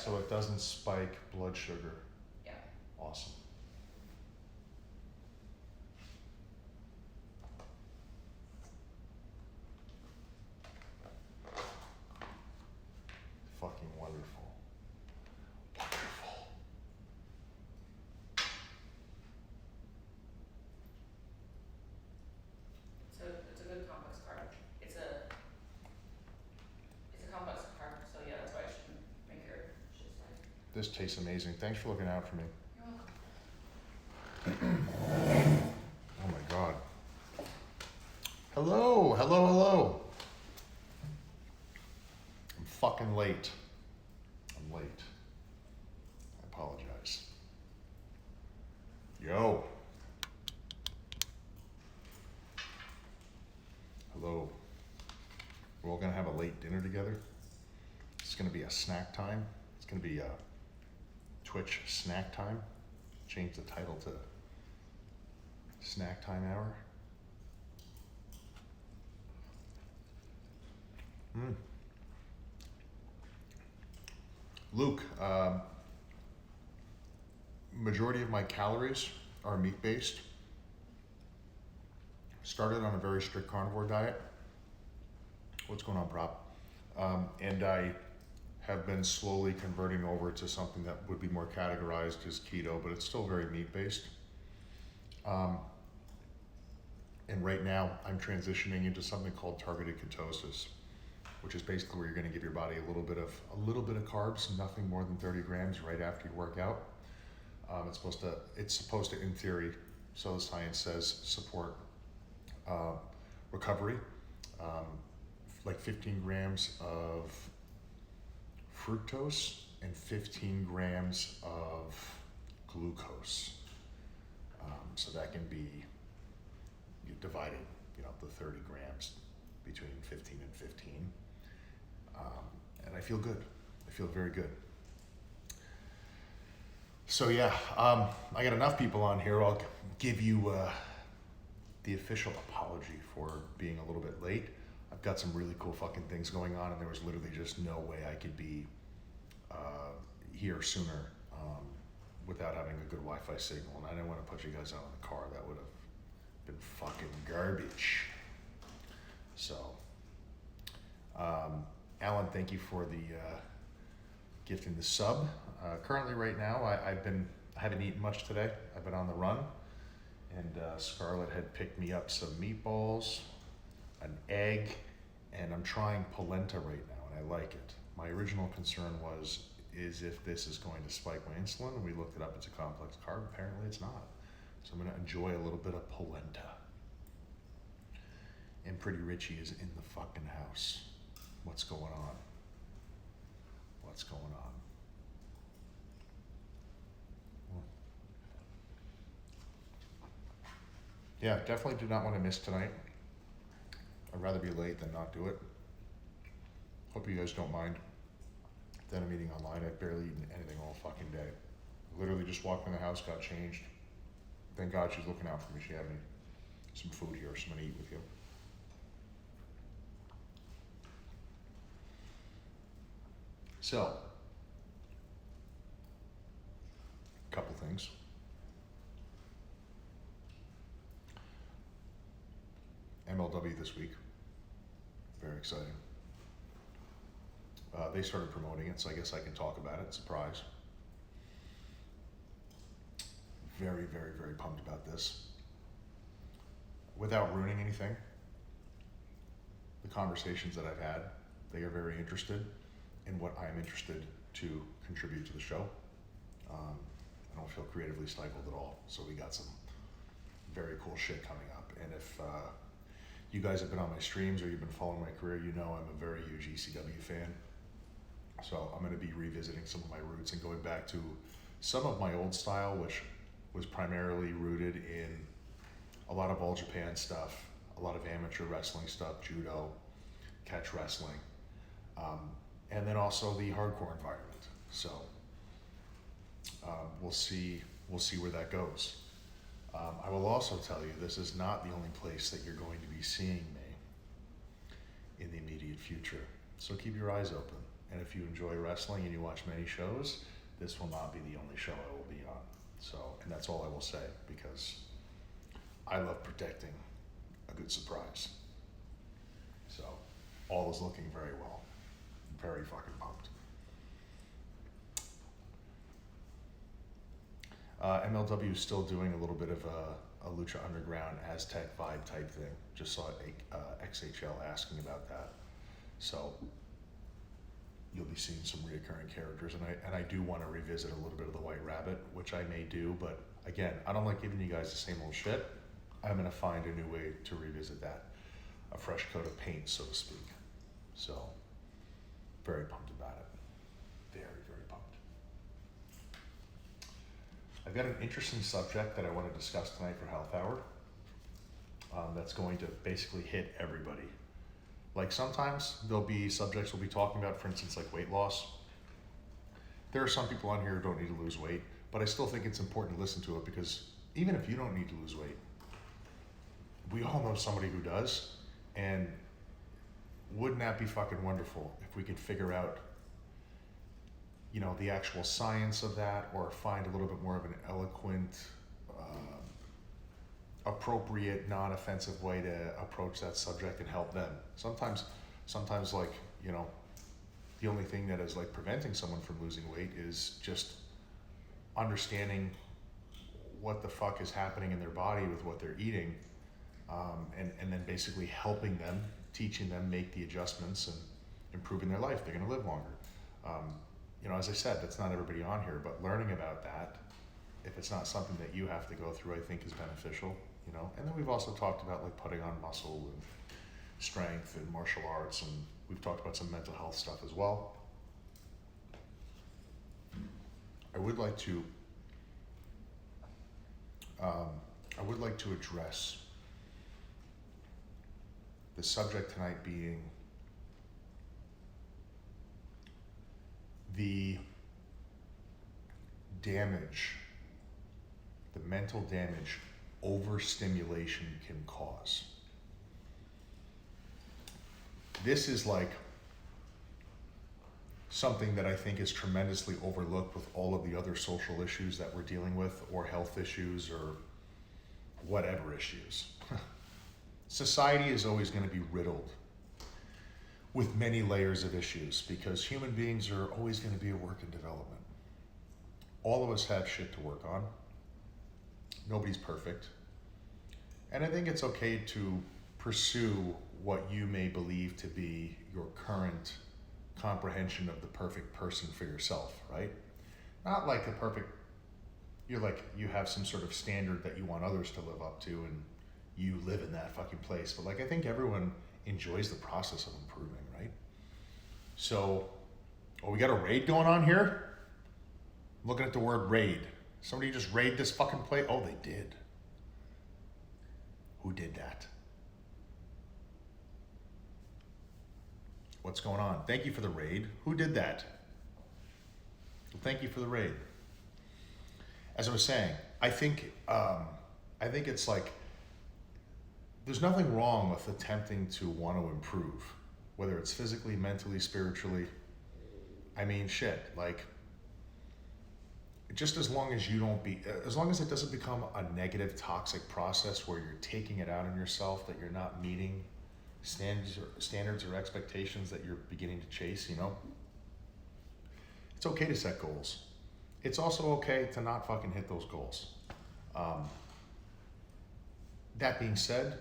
So it doesn't spike blood sugar. Yeah. Awesome. Fucking wonderful. Wonderful. So it's a good complex carb. It's a complex carb, so yeah, that's why I shouldn't make your shit spicy. This tastes amazing. Thanks for looking out for me. You're welcome. Oh my God. Hello, hello, hello. I'm fucking late. I'm late. I apologize. Yo. Hello. We're all gonna have a late dinner together. It's gonna be a snack time. It's gonna be a Twitch snack time. Change the title to Snack Time Hour. Luke, majority of my calories are meat-based. Started on a very strict carnivore diet. What's going on, Prop? And I have been slowly converting over to something that would be more categorized as keto, but it's still very meat-based. And right now I'm transitioning into something called targeted ketosis, which is basically where you're going to give your body a little bit of carbs, nothing more than 30 grams right after you work out. It's supposed to, in theory, so the science says, support recovery. Like 15 grams of fructose and 15 grams of glucose. So that can be divided, the 30 grams between 15 and 15. And I feel good. I feel very good. So yeah, I got enough people on here. I'll give you the official apology for being a little bit late. I've got some really cool fucking things going on, and there was literally just no way I could be here sooner without having a good Wi-Fi signal. And I didn't want to put you guys out in the car. That would have been fucking garbage. So, Alan, thank you for the gifting the sub. Currently, right now, I haven't eaten much today. I've been on the run, and Scarlett had picked me up some meatballs, an egg, and I'm trying polenta right now, and I like it. My original concern is if this is going to spike my insulin, and we looked it up, it's a complex carb. Apparently it's not. So I'm gonna enjoy a little bit of polenta. And Pretty Richie is in the fucking house. What's going on? What's going on? Yeah, definitely do not want to miss tonight. I'd rather be late than not do it. Hope you guys don't mind that I'm eating online. I've barely eaten anything all fucking day. Literally just walked in the house, got changed. Thank God she's looking out for me. She had me some food here, so I'm gonna eat with you. So, a couple things. MLW this week, very exciting. They started promoting it, so I guess I can talk about it, surprise. Very, very, very pumped about this. Without ruining anything, the conversations that I've had, they are very interested in what I'm interested to contribute to the show. I don't feel creatively stifled at all, so we got some very cool shit coming up. And if you guys have been on my streams or you've been following my career, you know I'm a very huge ECW fan. So I'm gonna be revisiting some of my roots and going back to some of my old style, which was primarily rooted in a lot of All Japan stuff, a lot of amateur wrestling stuff, judo, catch wrestling, and then also the hardcore environment. So we'll see where that goes. I will also tell you, this is not the only place that you're going to be seeing me in the immediate future. So keep your eyes open. And if you enjoy wrestling and you watch many shows, this will not be the only show I will be on. So, and that's all I will say, because I love protecting a good surprise. So, all is looking very well. Very fucking pumped. MLW is still doing a little bit of a Lucha Underground Aztec vibe type thing. Just saw XHL asking about that. So you'll be seeing some reoccurring characters, and I do want to revisit a little bit of the White Rabbit, which I may do, but again, I don't like giving you guys the same old shit. I'm gonna find a new way to revisit that. A fresh coat of paint, so to speak. So, very pumped about it. Very, very pumped. I've got an interesting subject that I want to discuss tonight for Health Hour. That's going to basically hit everybody. Like sometimes there'll be subjects we'll be talking about, for instance, like weight loss. There are some people on here who don't need to lose weight, but I still think it's important to listen to it, because even if you don't need to lose weight, we all know somebody who does, and wouldn't that be fucking wonderful if we could figure out, you know, the actual science of that, or find a little bit more of an eloquent, appropriate, non-offensive way to approach that subject and help them. Sometimes like, you know, the only thing that is like preventing someone from losing weight is just understanding what the fuck is happening in their body with what they're eating, and then basically helping them, teaching them, make the adjustments and improving their life. They're gonna live longer. You know, as I said, that's not everybody on here, but learning about that, if it's not something that you have to go through, I think is beneficial, you know. And then we've also talked about like putting on muscle and strength and martial arts, and we've talked about some mental health stuff as well. I would like to address the subject tonight being the damage, the mental damage overstimulation can cause. This is like something that I think is tremendously overlooked with all of the other social issues that we're dealing with, or health issues, or whatever issues. Society is always going to be riddled with many layers of issues, because human beings are always going to be a work in development. All of us have shit to work on. Nobody's perfect. And I think it's okay to pursue what you may believe to be your current comprehension of the perfect person for yourself, right? Not like the perfect, you're like, you have some sort of standard that you want others to live up to, and you live in that fucking place. But like, I think everyone enjoys the process of improving, right? So, oh, we got a raid going on here? I'm looking at the word raid. Somebody just raid this fucking place? Oh, they did. Who did that? What's going on? Thank you for the raid. Who did that? Well, thank you for the raid. As I was saying, I think it's like, there's nothing wrong with attempting to want to improve, whether it's physically, mentally, spiritually. I mean, shit, like, just as long as as long as it doesn't become a negative, toxic process where you're taking it out on yourself, that you're not meeting standards or expectations that you're beginning to chase, you know? It's okay to set goals. It's also okay to not fucking hit those goals. That being said,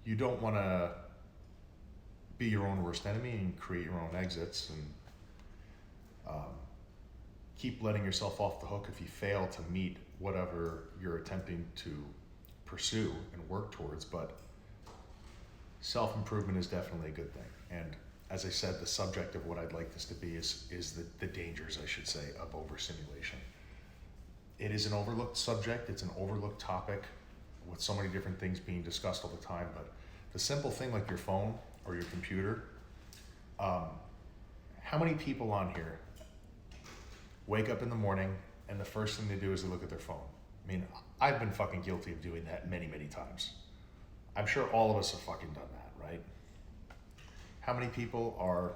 you don't want to be your own worst enemy and create your own exits, and keep letting yourself off the hook if you fail to meet whatever you're attempting to pursue and work towards. But self-improvement is definitely a good thing. And as I said, the subject of what I'd like this to be is the dangers, I should say, of overstimulation. It is an overlooked subject. It's an overlooked topic with so many different things being discussed all the time. But the simple thing like your phone or your computer, how many people on here wake up in the morning and the first thing they do is they look at their phone? I mean, I've been fucking guilty of doing that many, many times. I'm sure all of us have fucking done that, right? How many people are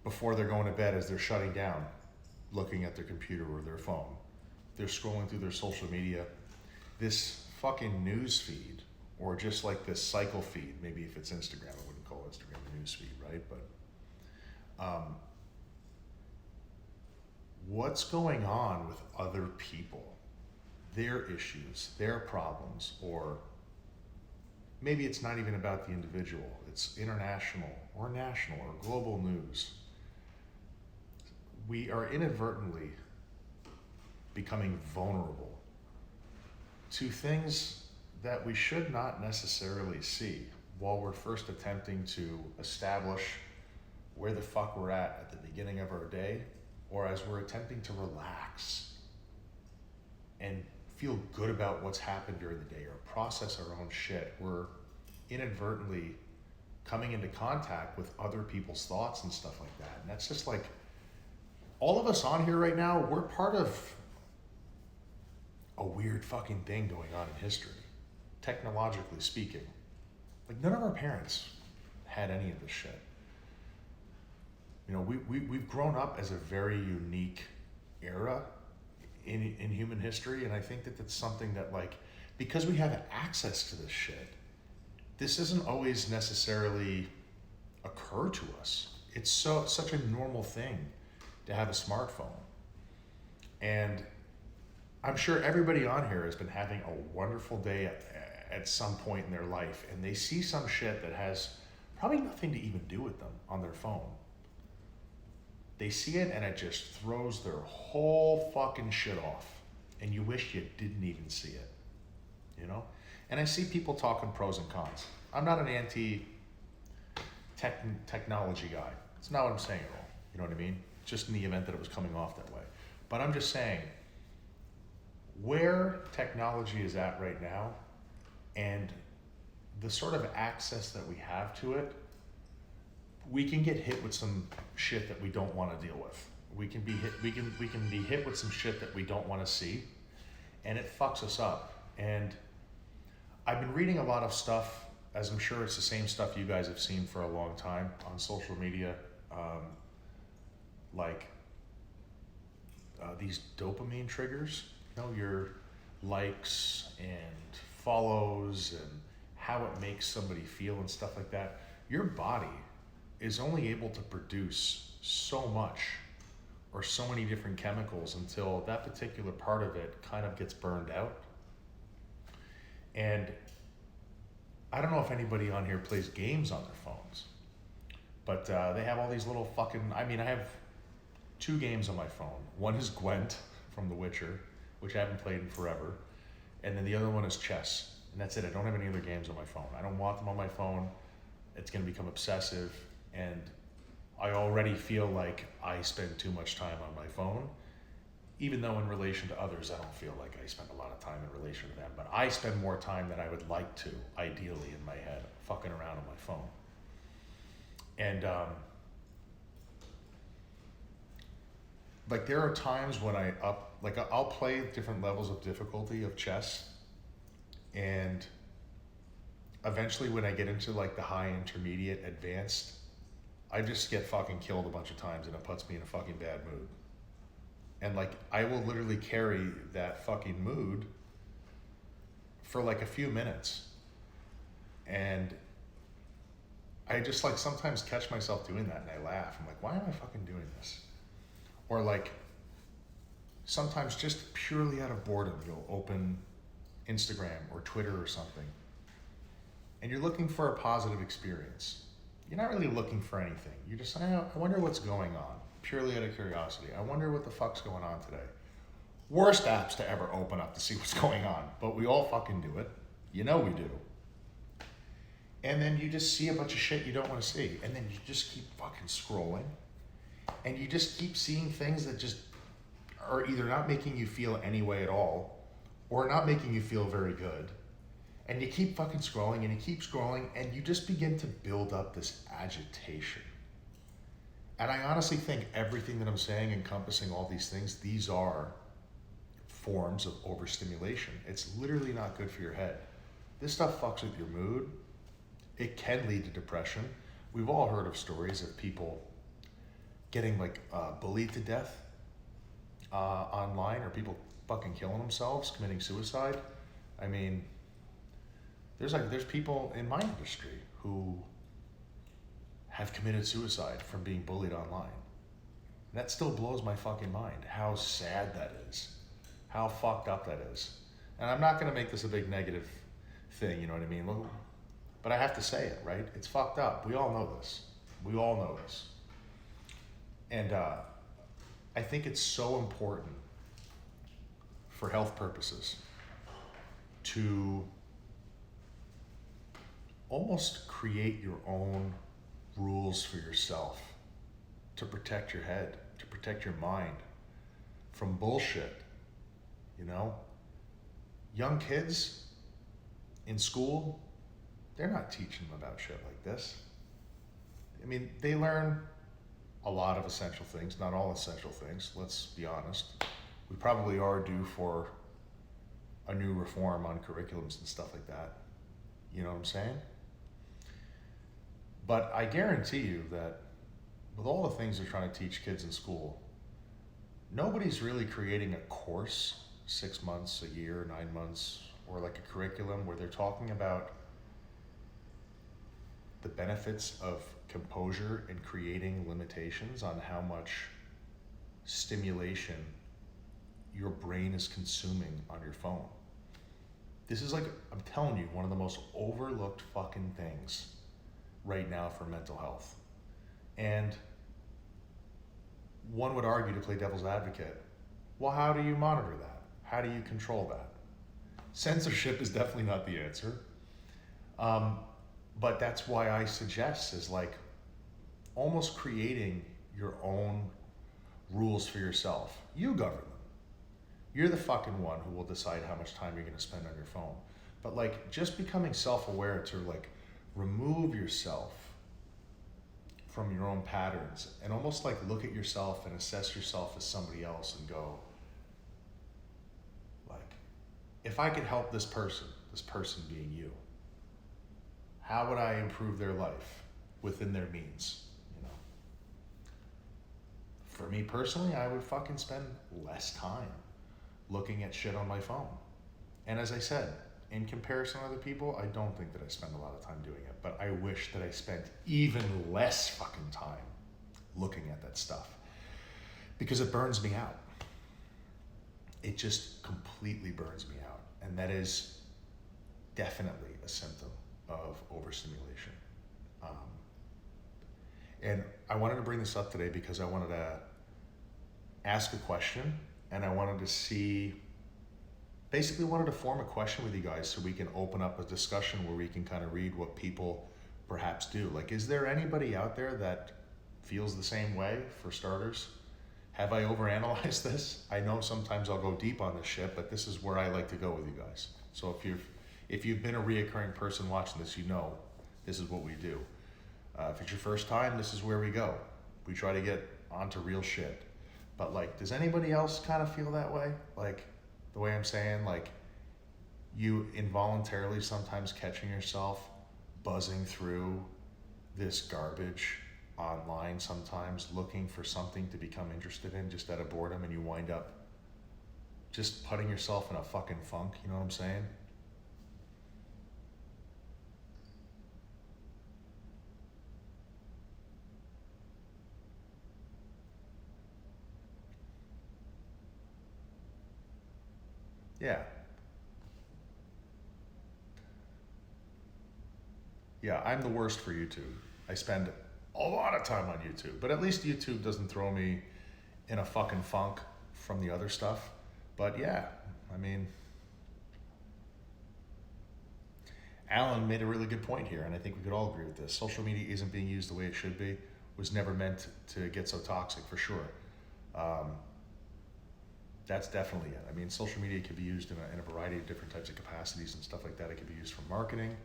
before they're going to bed, as they're shutting down, looking at their computer or their phone. They're scrolling through their social media. This fucking news feed, or just like this cycle feed, maybe if it's Instagram, I wouldn't call Instagram a news feed, right? But what's going on with other people, their issues, their problems, or maybe it's not even about the individual, it's international or national or global news. We are inadvertently becoming vulnerable to things that we should not necessarily see while we're first attempting to establish where the fuck we're at the beginning of our day, or as we're attempting to relax and feel good about what's happened during the day or process our own shit. We're inadvertently coming into contact with other people's thoughts and stuff like that. And that's just like, all of us on here right now, we're part of a weird fucking thing going on in history, technologically speaking. Like, none of our parents had any of this shit. You know, we've grown up as a very unique era in human history, and I think that that's something that, like, because we have access to this shit, this doesn't always necessarily occur to us. It's such a normal thing to have a smartphone. And I'm sure everybody on here has been having a wonderful day at some point in their life, and they see some shit that has probably nothing to even do with them on their phone. They see it and it just throws their whole fucking shit off, and you wish you didn't even see it, you know? And I see people talking pros and cons. I'm not an anti-technology guy. It's not what I'm saying at all, you know what I mean? Just in the event that it was coming off that way. But I'm just saying, where technology is at right now and the sort of access that we have to it, we can get hit with some shit that we don't want to deal with. We can be hit with some shit that we don't want to see, and it fucks us up. And I've been reading a lot of stuff, as I'm sure it's the same stuff you guys have seen for a long time on social media, these dopamine triggers, you know, your likes and follows and how it makes somebody feel and stuff like that. Your body is only able to produce so much or so many different chemicals until that particular part of it kind of gets burned out. And I don't know if anybody on here plays games on their phones, but they have all these little fucking, I have 2 games on my phone. One is Gwent from The Witcher, which I haven't played in forever. And then the other one is chess. And that's it. I don't have any other games on my phone. I don't want them on my phone. It's going to become obsessive. And I already feel like I spend too much time on my phone, even though in relation to others, I don't feel like I spend a lot of time in relation to them. But I spend more time than I would like to, ideally, in my head, fucking around on my phone. And like, there are times when I'll play different levels of difficulty of chess, and eventually when I get into like the high, intermediate, advanced, I just get fucking killed a bunch of times, and it puts me in a fucking bad mood. And like, I will literally carry that fucking mood for like a few minutes. And I just like sometimes catch myself doing that, and I laugh. I'm like, why am I fucking doing this? Or like, sometimes just purely out of boredom, you'll open Instagram or Twitter or something, and you're looking for a positive experience. You're not really looking for anything. You're just saying, I wonder what's going on, purely out of curiosity. I wonder what the fuck's going on today. Worst apps to ever open up to see what's going on, but we all fucking do it. You know we do. And then you just see a bunch of shit you don't want to see, and then you just keep fucking scrolling, and you just keep seeing things that just are either not making you feel any way at all, or not making you feel very good. And you keep fucking scrolling, and you keep scrolling, and you just begin to build up this agitation. And I honestly think everything that I'm saying, encompassing all these things, these are forms of overstimulation. It's literally not good for your head. This stuff fucks with your mood. It can lead to depression. We've all heard of stories of people getting like bullied to death online, or people fucking killing themselves, committing suicide. I mean, there's people in my industry who have committed suicide from being bullied online. And that still blows my fucking mind, how sad that is, how fucked up that is. And I'm not gonna make this a big negative thing, you know what I mean? But I have to say it, right? It's fucked up. We all know this. We all know this. And I think it's so important for health purposes to almost create your own rules for yourself to protect your head, to protect your mind from bullshit, you know? Young kids in school, they're not teaching them about shit like this. I mean, they learn a lot of essential things, not all essential things, let's be honest. We probably are due for a new reform on curriculums and stuff like that. You know what I'm saying? But I guarantee you that with all the things they're trying to teach kids in school, nobody's really creating a course, 6 months, a year, 9 months, or like a curriculum where they're talking about the benefits of composure and creating limitations on how much stimulation your brain is consuming on your phone. This is like, I'm telling you, one of the most overlooked fucking things right now for mental health. And one would argue, to play devil's advocate, well, how do you monitor that? How do you control that? Censorship is definitely not the answer. But that's why I suggest is like almost creating your own rules for yourself. You govern them. You're the fucking one who will decide how much time you're gonna spend on your phone. But like just becoming self-aware to like remove yourself from your own patterns and almost like look at yourself and assess yourself as somebody else and go, like, if I could help this person being you, how would I improve their life within their means, you know? For me personally, I would fucking spend less time looking at shit on my phone. And as I said, in comparison to other people, I don't think that I spend a lot of time doing it, but I wish that I spent even less fucking time looking at that stuff because it burns me out. It just completely burns me out. And that is definitely a symptom of overstimulation. And I wanted to bring this up today because I wanted to ask a question, and I wanted to see, basically wanted to form a question with you guys so we can open up a discussion where we can kind of read what people perhaps do. Like, is there anybody out there that feels the same way, for starters? Have I overanalyzed this? I know sometimes I'll go deep on this shit, but this is where I like to go with you guys. So if you've been a reoccurring person watching this, you know this is what we do. If it's your first time, this is where we go. We try to get onto real shit. But like, does anybody else kind of feel that way? Like the way I'm saying, like you involuntarily sometimes catching yourself buzzing through this garbage online sometimes, looking for something to become interested in just out of boredom, and you wind up just putting yourself in a fucking funk, you know what I'm saying? Yeah. Yeah, I'm the worst for YouTube. I spend a lot of time on YouTube, but at least YouTube doesn't throw me in a fucking funk from the other stuff. But yeah, I mean, Alan made a really good point here, and I think we could all agree with this. Social media isn't being used the way it should be, was never meant to get so toxic, for sure. That's definitely it. I mean, social media can be used in a variety of different types of capacities and stuff like that. It can be used for marketing.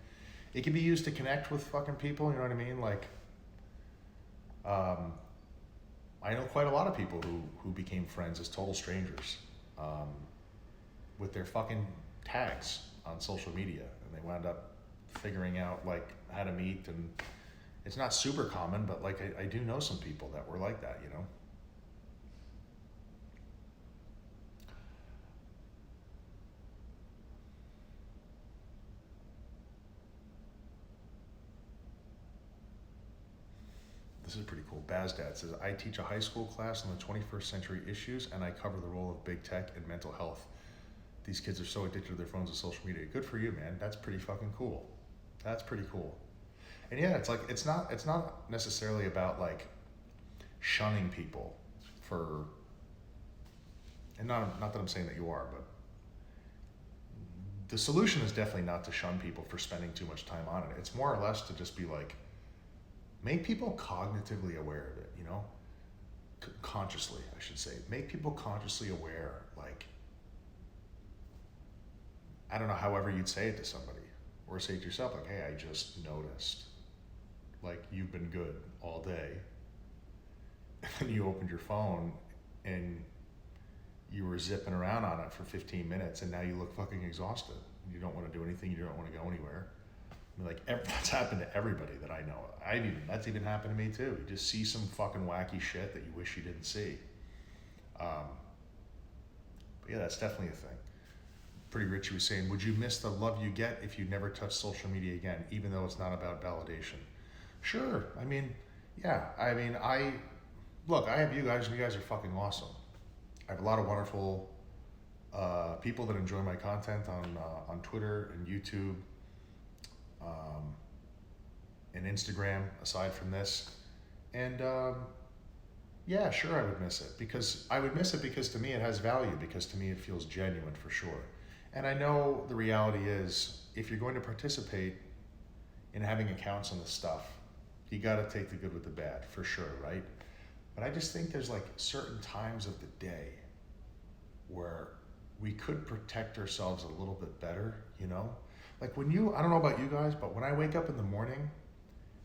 It can be used to connect with fucking people, you know what I mean? Like, I know quite a lot of people who became friends as total strangers with their fucking tags on social media, and they wound up figuring out like how to meet It's not super common, but like I do know some people that were like that, you know? This is pretty cool. Bazdad says, I teach a high school class on the 21st century issues, and I cover the role of big tech and mental health. These kids are so addicted to their phones and social media. Good for you, man. That's pretty fucking cool. That's pretty cool. And yeah, it's like, it's not necessarily about like shunning people for, and not that I'm saying that you are, but the solution is definitely not to shun people for spending too much time on it. It's more or less to just be like, make people cognitively aware of it, you know? Consciously, I should say. Make people consciously aware, like, I don't know, however you'd say it to somebody. Or say to yourself, like, hey, I just noticed, like, you've been good all day. And then you opened your phone and you were zipping around on it for 15 minutes and now you look fucking exhausted. You don't want to do anything, you don't want to go anywhere. I mean, like, that's happened to everybody that I know. That's even happened to me too. You just see some fucking wacky shit that you wish you didn't see. But yeah, that's definitely a thing. Pretty Richie was saying, would you miss the love you get if you never touch social media again, even though it's not about validation? Sure. I mean, yeah. I mean, I have you guys, and you guys are fucking awesome. I have a lot of wonderful people that enjoy my content on Twitter and YouTube and Instagram, aside from this. And yeah, sure, I would miss it because to me it has value, because to me it feels genuine for sure. And I know the reality is, if you're going to participate in having accounts on this stuff, you got to take the good with the bad for sure, right? But I just think there's like certain times of the day where we could protect ourselves a little bit better, you know? Like I don't know about you guys, but when I wake up in the morning,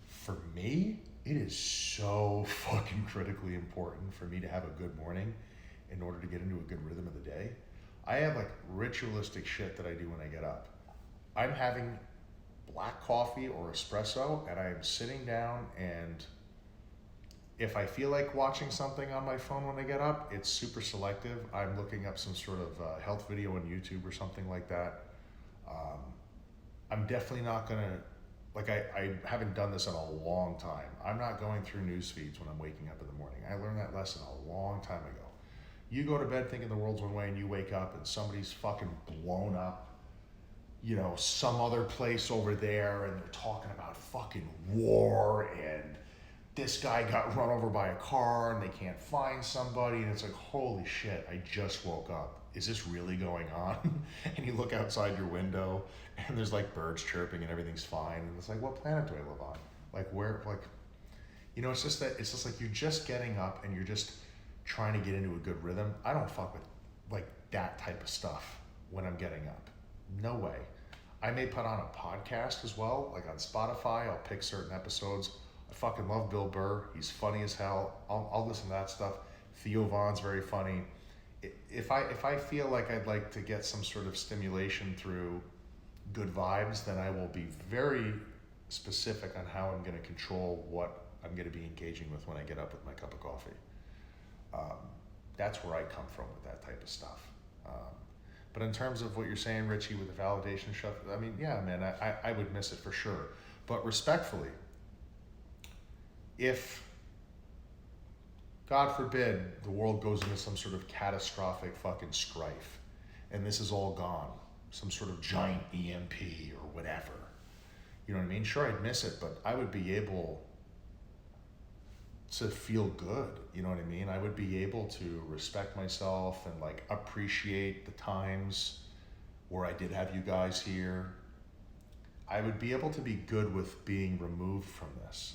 for me, it is so fucking critically important for me to have a good morning in order to get into a good rhythm of the day. I have like ritualistic shit that I do when I get up. I'm having black coffee or espresso, and I'm sitting down, and if I feel like watching something on my phone when I get up, it's super selective. I'm looking up some sort of health video on YouTube or something like that. I'm definitely not gonna, like I haven't done this in a long time. I'm not going through news feeds when I'm waking up in the morning. I learned that lesson a long time ago. You go to bed thinking the world's one way, and you wake up and somebody's fucking blown up, you know, some other place over there, and they're talking about fucking war, and this guy got run over by a car and they can't find somebody, and it's like, holy shit, I just woke up. Is this really going on? And you look outside your window and there's like birds chirping and everything's fine, and it's like, what planet do I live on? Like, where, like, you know, it's just like you're just getting up and you're just trying to get into a good rhythm. I don't fuck with like that type of stuff when I'm getting up. No way. I may put on a podcast as well, like on Spotify. I'll pick certain episodes. I fucking love Bill Burr. He's funny as hell. I'll listen to that stuff. Theo Vaughn's very funny. If I feel like I'd like to get some sort of stimulation through good vibes, then I will be very specific on how I'm going to control what I'm going to be engaging with when I get up with my cup of coffee. That's where I come from with that type of stuff. But in terms of what you're saying, Richie, with the validation stuff, I mean, yeah, man, I would miss it for sure. But respectfully, if, God forbid, the world goes into some sort of catastrophic fucking strife, and this is all gone, some sort of giant EMP or whatever, you know what I mean? Sure, I'd miss it, but I would be able to feel good, you know what I mean? I would be able to respect myself and like appreciate the times where I did have you guys here. I would be able to be good with being removed from this.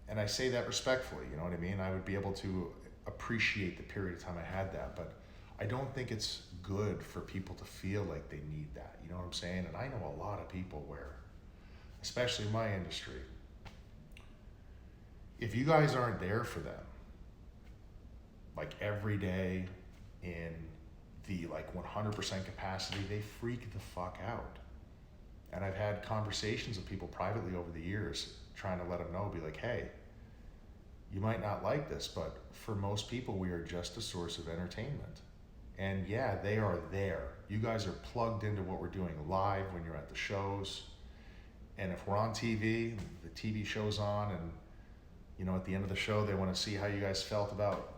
And I say that respectfully, you know what I mean? I would be able to appreciate the period of time I had that, but I don't think it's good for people to feel like they need that, you know what I'm saying? And I know a lot of people where, especially in my industry, if you guys aren't there for them, like every day in the like 100% capacity, they freak the fuck out. And I've had conversations with people privately over the years trying to let them know, be like, hey, you might not like this, but for most people, we are just a source of entertainment. And yeah, they are there. You guys are plugged into what we're doing live when you're at the shows. And if we're on TV, the TV show's on, and you know, at the end of the show, they want to see how you guys felt about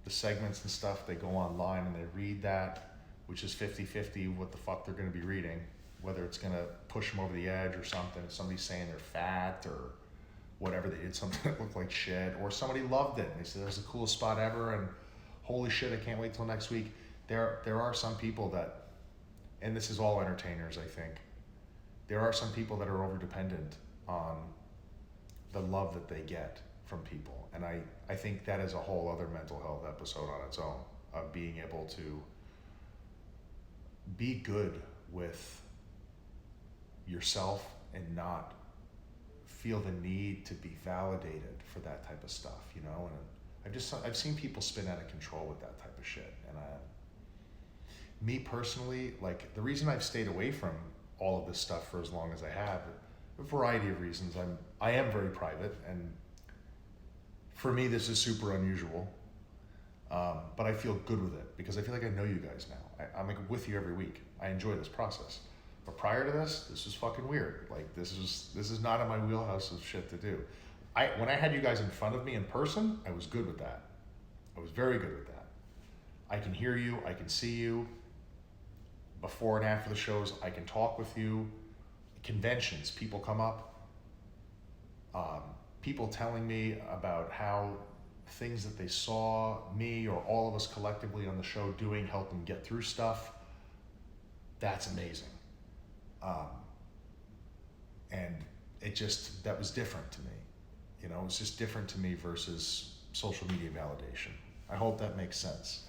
the segments and stuff. They go online and they read that, which is 50-50 what the fuck they're going to be reading, whether it's going to push them over the edge or something. Somebody's saying they're fat or whatever, they did something that looked like shit, or somebody loved it and they said it was the coolest spot ever and holy shit, I can't wait till next week. There are some people that, and this is all entertainers, I think, there are some people that are over dependent on the love that they get from people. And I think that is a whole other mental health episode on its own, of being able to be good with yourself and not feel the need to be validated for that type of stuff, you know? And I've seen people spin out of control with that type of shit. And me personally, like, the reason I've stayed away from all of this stuff for as long as I have, a variety of reasons. I am very private, and for me this is super unusual, but I feel good with it because I feel like I know you guys now. I'm like with you every week. I enjoy this process. But prior to this was fucking weird. Like, this is not in my wheelhouse of shit to do. When I had you guys in front of me in person, I was good with that. I was very good with that. I can hear you, I can see you. Before and after the shows, I can talk with you. Conventions, people come up, people telling me about how things that they saw me or all of us collectively on the show doing helped them get through stuff. That's amazing. And that was different to me. You know, it was just different to me versus social media validation. I hope that makes sense.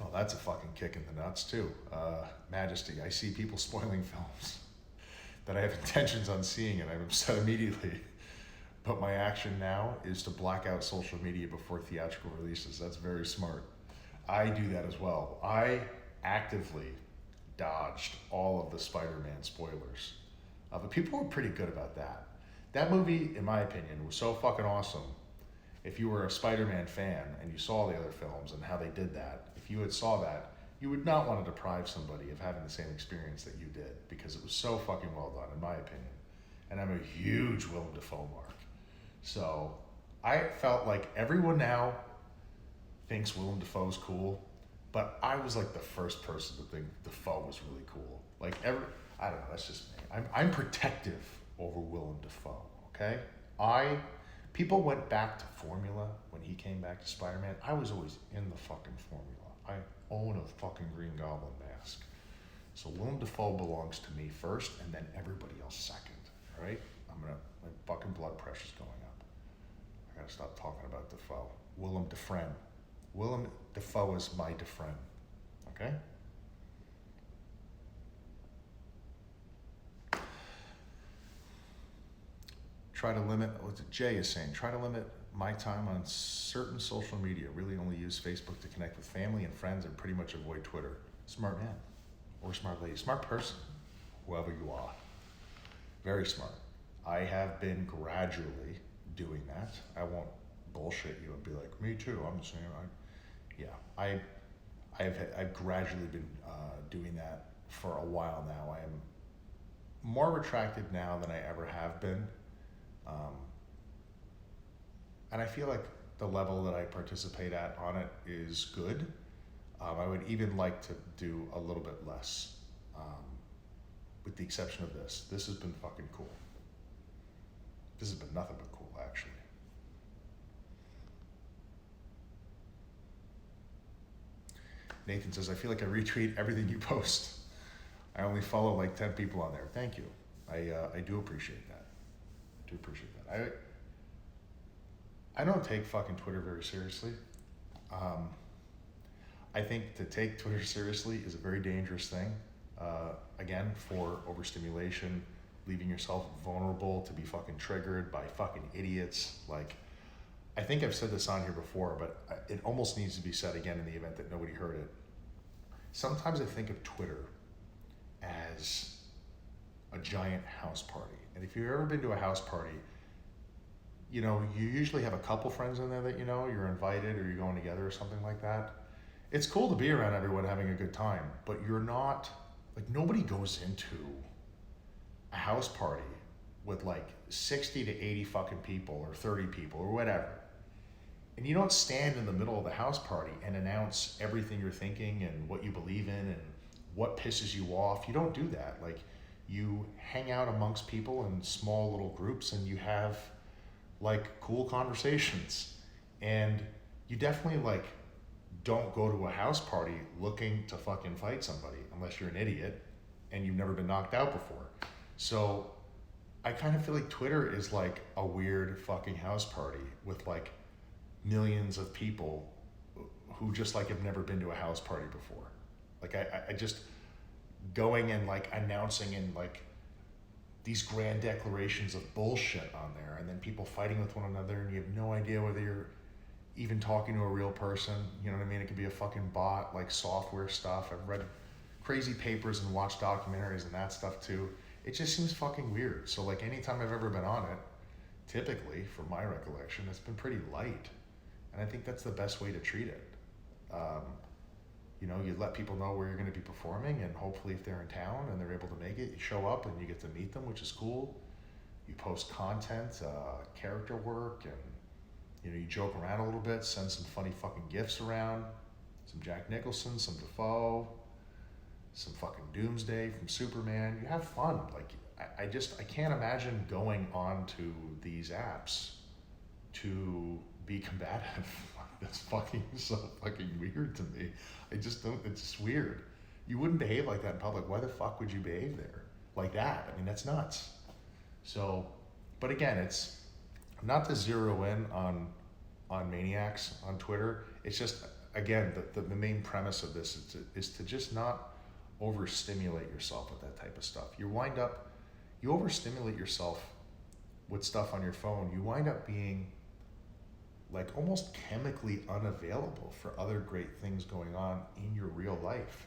Oh, that's a fucking kick in the nuts too. Majesty, I see people spoiling films that I have intentions on seeing and I'm upset immediately. But my action now is to black out social media before theatrical releases. That's very smart. I do that as well. I actively dodged all of the Spider-Man spoilers. But people were pretty good about that. That movie, in my opinion, was so fucking awesome. If you were a Spider-Man fan and you saw the other films and how they did that, if you had saw that, you would not want to deprive somebody of having the same experience that you did, because it was so fucking well done, in my opinion. And I'm a huge Willem Dafoe mark. So I felt like everyone now thinks Willem Dafoe's cool, but I was like the first person to think Dafoe was really cool. Like I don't know, that's just me. I'm protective over Willem Dafoe, okay? People went back to formula when he came back to Spider-Man. I was always in the fucking formula. I own a fucking Green Goblin mask. So Willem Dafoe belongs to me first, and then everybody else second, all right? My fucking blood pressure's going up. I gotta stop talking about Dafoe. Willem Dafoe. Willem Dafoe is my Dafoe, okay? Try to limit, what Jay is saying, try to limit my time on certain social media. Really only use Facebook to connect with family and friends and pretty much avoid Twitter. Smart man or smart lady, smart person, whoever you are. Very smart. I have been gradually doing that. I won't bullshit you and be like, me too, I'm the same. I've gradually been doing that for a while now. I am more retracted now than I ever have been. And I feel like the level that I participate at on it is good. I would even like to do a little bit less, with the exception of this. This has been fucking cool. This has been nothing but cool, actually. Nathan says, I feel like I retweet everything you post. I only follow like 10 people on there. Thank you. I do appreciate that. I do appreciate that. I don't take fucking Twitter very seriously. I think to take Twitter seriously is a very dangerous thing. Again, for overstimulation, leaving yourself vulnerable to be fucking triggered by fucking idiots. Like, I think I've said this on here before, but it almost needs to be said again in the event that nobody heard it. Sometimes I think of Twitter as a giant house party. And if you've ever been to a house party, you know, you usually have a couple friends in there that you know, you're invited or you're going together or something like that. It's cool to be around everyone having a good time, but you're not, like, nobody goes into a house party with like 60 to 80 fucking people or 30 people or whatever. And you don't stand in the middle of the house party and announce everything you're thinking and what you believe in and what pisses you off. You don't do that. Like, you hang out amongst people in small little groups and you have like cool conversations. And you definitely like don't go to a house party looking to fucking fight somebody unless you're an idiot and you've never been knocked out before. So I kind of feel like Twitter is like a weird fucking house party with like millions of people who just like have never been to a house party before. Like I just going and like announcing and like these grand declarations of bullshit on there, and then people fighting with one another, and you have no idea whether you're even talking to a real person. You know what I mean? It could be a fucking bot, like software stuff. I've read crazy papers and watched documentaries and that stuff too. It just seems fucking weird. So like anytime I've ever been on it, typically, from my recollection, it's been pretty light. And I think that's the best way to treat it. You know, you let people know where you're going to be performing, and hopefully if they're in town and they're able to make it, you show up and you get to meet them, which is cool. You post content, character work, and you know, you joke around a little bit, send some funny fucking gifs around, some Jack Nicholson, some Defoe, some fucking Doomsday from Superman. You have fun. Like, I can't imagine going on to these apps to be combative. That's fucking so fucking weird to me. I just don't, it's just weird. You wouldn't behave like that in public. Why the fuck would you behave there like that? I mean, that's nuts. So, but again, it's not to zero in on maniacs on Twitter. It's just, again, the main premise of this is to just not overstimulate yourself with that type of stuff. You overstimulate yourself with stuff on your phone, you wind up being like almost chemically unavailable for other great things going on in your real life.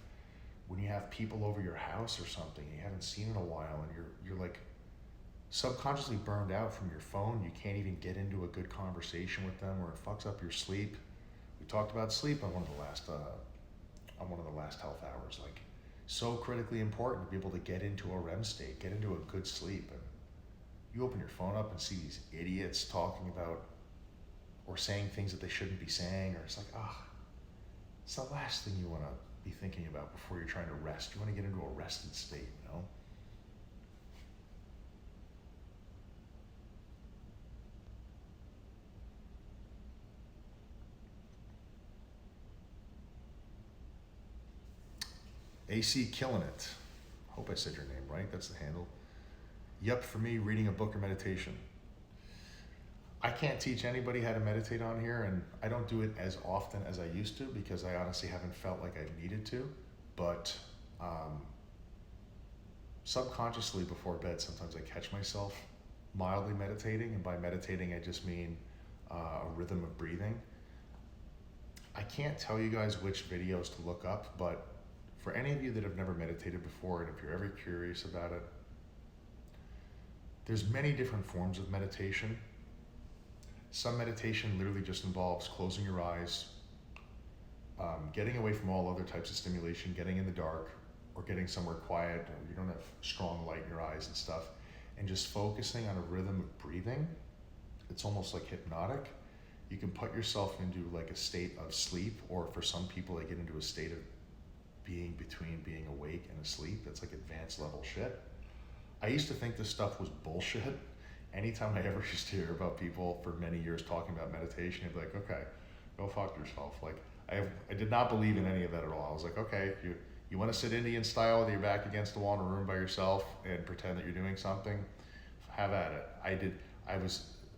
When you have people over your house or something you haven't seen in a while, and you're like subconsciously burned out from your phone, you can't even get into a good conversation with them, or it fucks up your sleep. We talked about sleep on one of the last health hours. Like, so critically important to be able to get into a REM state, get into a good sleep. And you open your phone up and see these idiots talking about or saying things that they shouldn't be saying, or it's like, it's the last thing you want to be thinking about before you're trying to rest. You want to get into a rested state, you know? AC Killing It. Hope I said your name right. That's the handle. Yep, for me, reading a book or meditation. I can't teach anybody how to meditate on here, and I don't do it as often as I used to because I honestly haven't felt like I've needed to. But subconsciously before bed, sometimes I catch myself mildly meditating, and by meditating I just mean a rhythm of breathing. I can't tell you guys which videos to look up, but for any of you that have never meditated before, and if you're ever curious about it, there's many different forms of meditation. Some meditation literally just involves closing your eyes, getting away from all other types of stimulation, getting in the dark, or getting somewhere quiet, or you don't have strong light in your eyes and stuff, and just focusing on a rhythm of breathing. It's almost like hypnotic. You can put yourself into like a state of sleep, or for some people they get into a state of being between being awake and asleep. That's like advanced level shit. I used to think this stuff was bullshit. Anytime I ever used to hear about people for many years talking about meditation, I'd be like, okay, go fuck yourself. Like, I did not believe in any of that at all. I was like, okay, you want to sit Indian style with your back against the wall in a room by yourself and pretend that you're doing something, have at it. I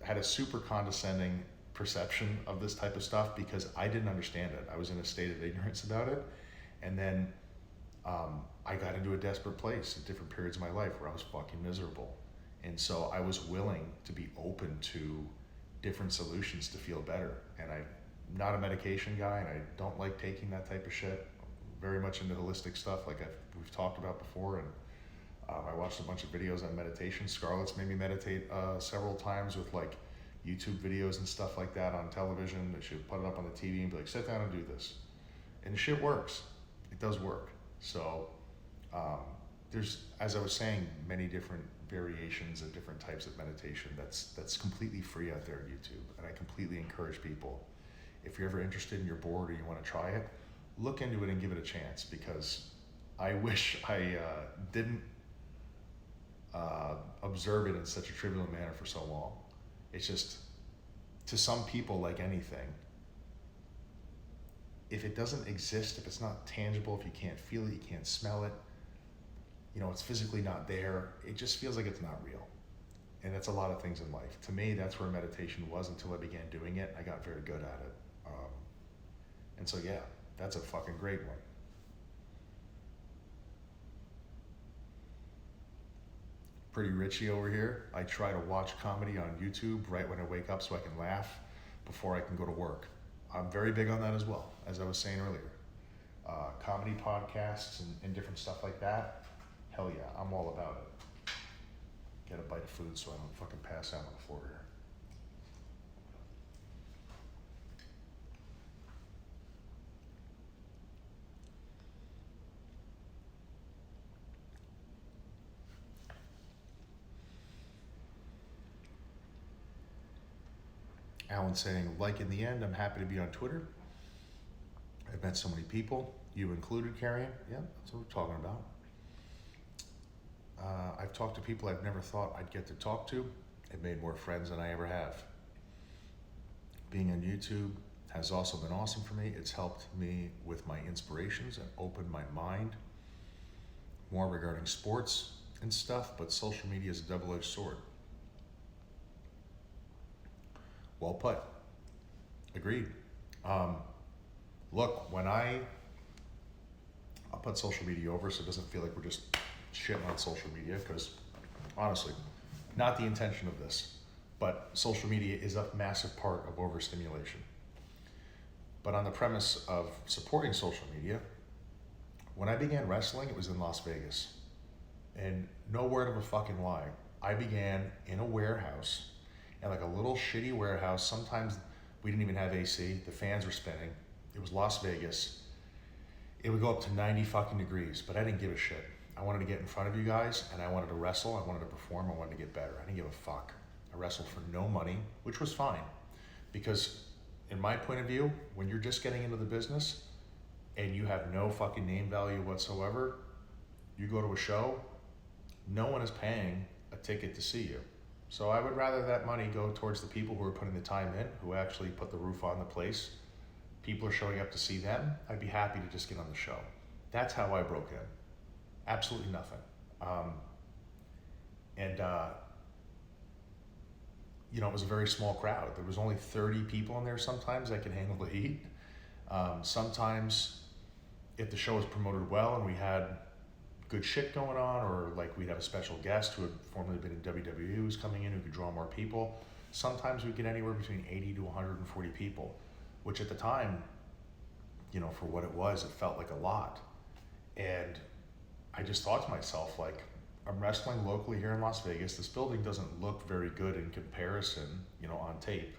had a super condescending perception of this type of stuff because I didn't understand it. I was in a state of ignorance about it. And then I got into a desperate place at different periods of my life where I was fucking miserable. And so I was willing to be open to different solutions to feel better. And I'm not a medication guy, and I don't like taking that type of shit. I'm very much into holistic stuff, like we've talked about before. And I watched a bunch of videos on meditation. Scarlett's made me meditate several times with like YouTube videos and stuff like that on television. She would put it up on the TV and be like, sit down and do this. And the shit works. It does work. So there's, as I was saying, many different variations and different types of meditation that's completely free out there on YouTube. And I completely encourage people, if you're ever interested and you're bored or you want to try it, look into it and give it a chance, because I wish I didn't observe it in such a trivial manner for so long. It's just, to some people, like anything, if it doesn't exist, if it's not tangible, if you can't feel it, you can't smell it, you know, it's physically not there, it just feels like it's not real. And that's a lot of things in life. To me, that's where meditation was until I began doing it. I got very good at it. And so, yeah, that's a fucking great one. Pretty Richie over here. I try to watch comedy on YouTube right when I wake up so I can laugh before I can go to work. I'm very big on that as well, as I was saying earlier. Comedy podcasts and different stuff like that, hell yeah, I'm all about it. Get a bite of food so I don't fucking pass out on the floor here. Alan saying, like in the end, I'm happy to be on Twitter. I've met so many people, you included, Carrion. Yeah, that's what we're talking about. I've talked to people I've never thought I'd get to talk to. I've made more friends than I ever have. Being on YouTube has also been awesome for me. It's helped me with my inspirations and opened my mind more regarding sports and stuff, but social media is a double-edged sword. Well put. Agreed. Look, I'll put social media over so it doesn't feel like we're just shitting on social media, because honestly, not the intention of this, but social media is a massive part of overstimulation. But on the premise of supporting social media, when I began wrestling, it was in Las Vegas. And no word of a fucking lie, I began in a warehouse, and like a little shitty warehouse. Sometimes we didn't even have AC. The fans were spinning. It was Las Vegas. It would go up to 90 fucking degrees, but I didn't give a shit. I wanted to get in front of you guys, and I wanted to wrestle. I wanted to perform. I wanted to get better. I didn't give a fuck. I wrestled for no money, which was fine, because in my point of view, when you're just getting into the business and you have no fucking name value whatsoever, you go to a show, no one is paying a ticket to see you. So I would rather that money go towards the people who are putting the time in, who actually put the roof on the place. People are showing up to see them. I'd be happy to just get on the show. That's how I broke in. Absolutely nothing. You know, it was a very small crowd. There was only 30 people in there sometimes that could handle the heat. Sometimes if the show was promoted well and we had good shit going on, or like we'd have a special guest who had formerly been in WWE who's coming in who could draw more people, sometimes we get anywhere between 80 to 140 people, which at the time, you know, for what it was, it felt like a lot. And I just thought to myself, like, I'm wrestling locally here in Las Vegas. This building doesn't look very good in comparison, you know, on tape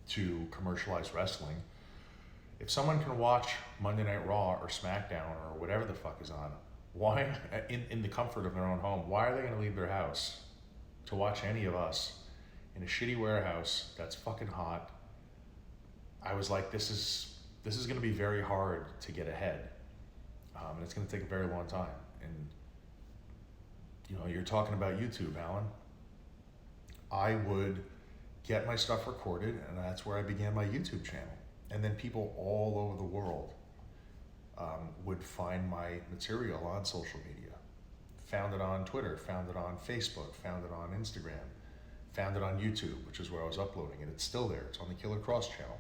to commercialized wrestling. If someone can watch Monday Night Raw or SmackDown or whatever the fuck is on, why, in the comfort of their own home, why are they gonna leave their house to watch any of us in a shitty warehouse that's fucking hot? I was like, this is gonna be very hard to get ahead. And it's gonna take a very long time. And you know, you're talking about YouTube, Alan. I would get my stuff recorded, and that's where I began my YouTube channel. And then people all over the world would find my material on social media. Found it on Twitter, found it on Facebook, found it on Instagram, found it on YouTube, which is where I was uploading it. It's still there. It's on the KILLERkross channel.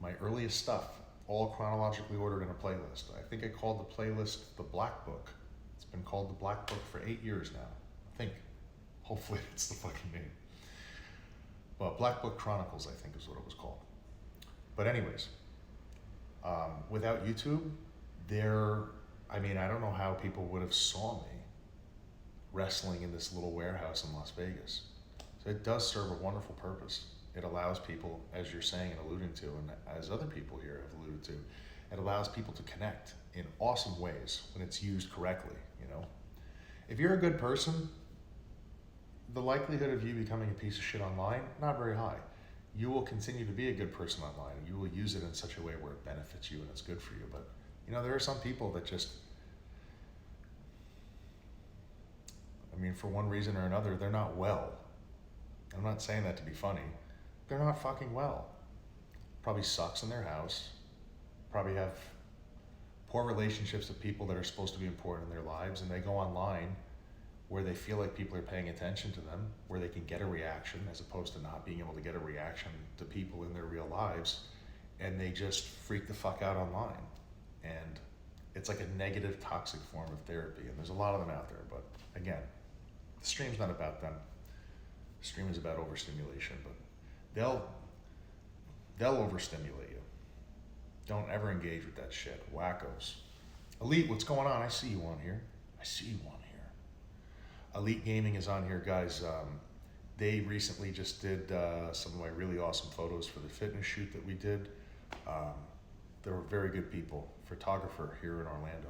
My earliest stuff all chronologically ordered in a playlist. I think I called the playlist the Black Book. It's been called the Black Book for 8 years now. I think. Hopefully it's the fucking name. But Black Book Chronicles, I think is what it was called. But anyways, without YouTube, I don't know how people would have saw me wrestling in this little warehouse in Las Vegas. So it does serve a wonderful purpose. It allows people, as you're saying and alluding to, and as other people here have alluded to, it allows people to connect in awesome ways when it's used correctly, you know? If you're a good person, the likelihood of you becoming a piece of shit online, not very high. You will continue to be a good person online. You will use it in such a way where it benefits you and it's good for you. But, you know, there are some people that just, for one reason or another, they're not well. I'm not saying that to be funny. They're not fucking well. Probably sucks in their house. Probably have poor relationships with people that are supposed to be important in their lives, and they go online where they feel like people are paying attention to them, where they can get a reaction as opposed to not being able to get a reaction to people in their real lives, and they just freak the fuck out online. And it's like a negative, toxic form of therapy, and there's a lot of them out there. But again, the stream's not about them. The stream is about overstimulation, but they'll overstimulate you. Don't ever engage with that shit. Wackos. Elite, what's going on? I see you on here. I see you on here. Elite Gaming is on here, guys. They recently just did some of my really awesome photos for the fitness shoot that we did. They were very good people. Photographer here in Orlando.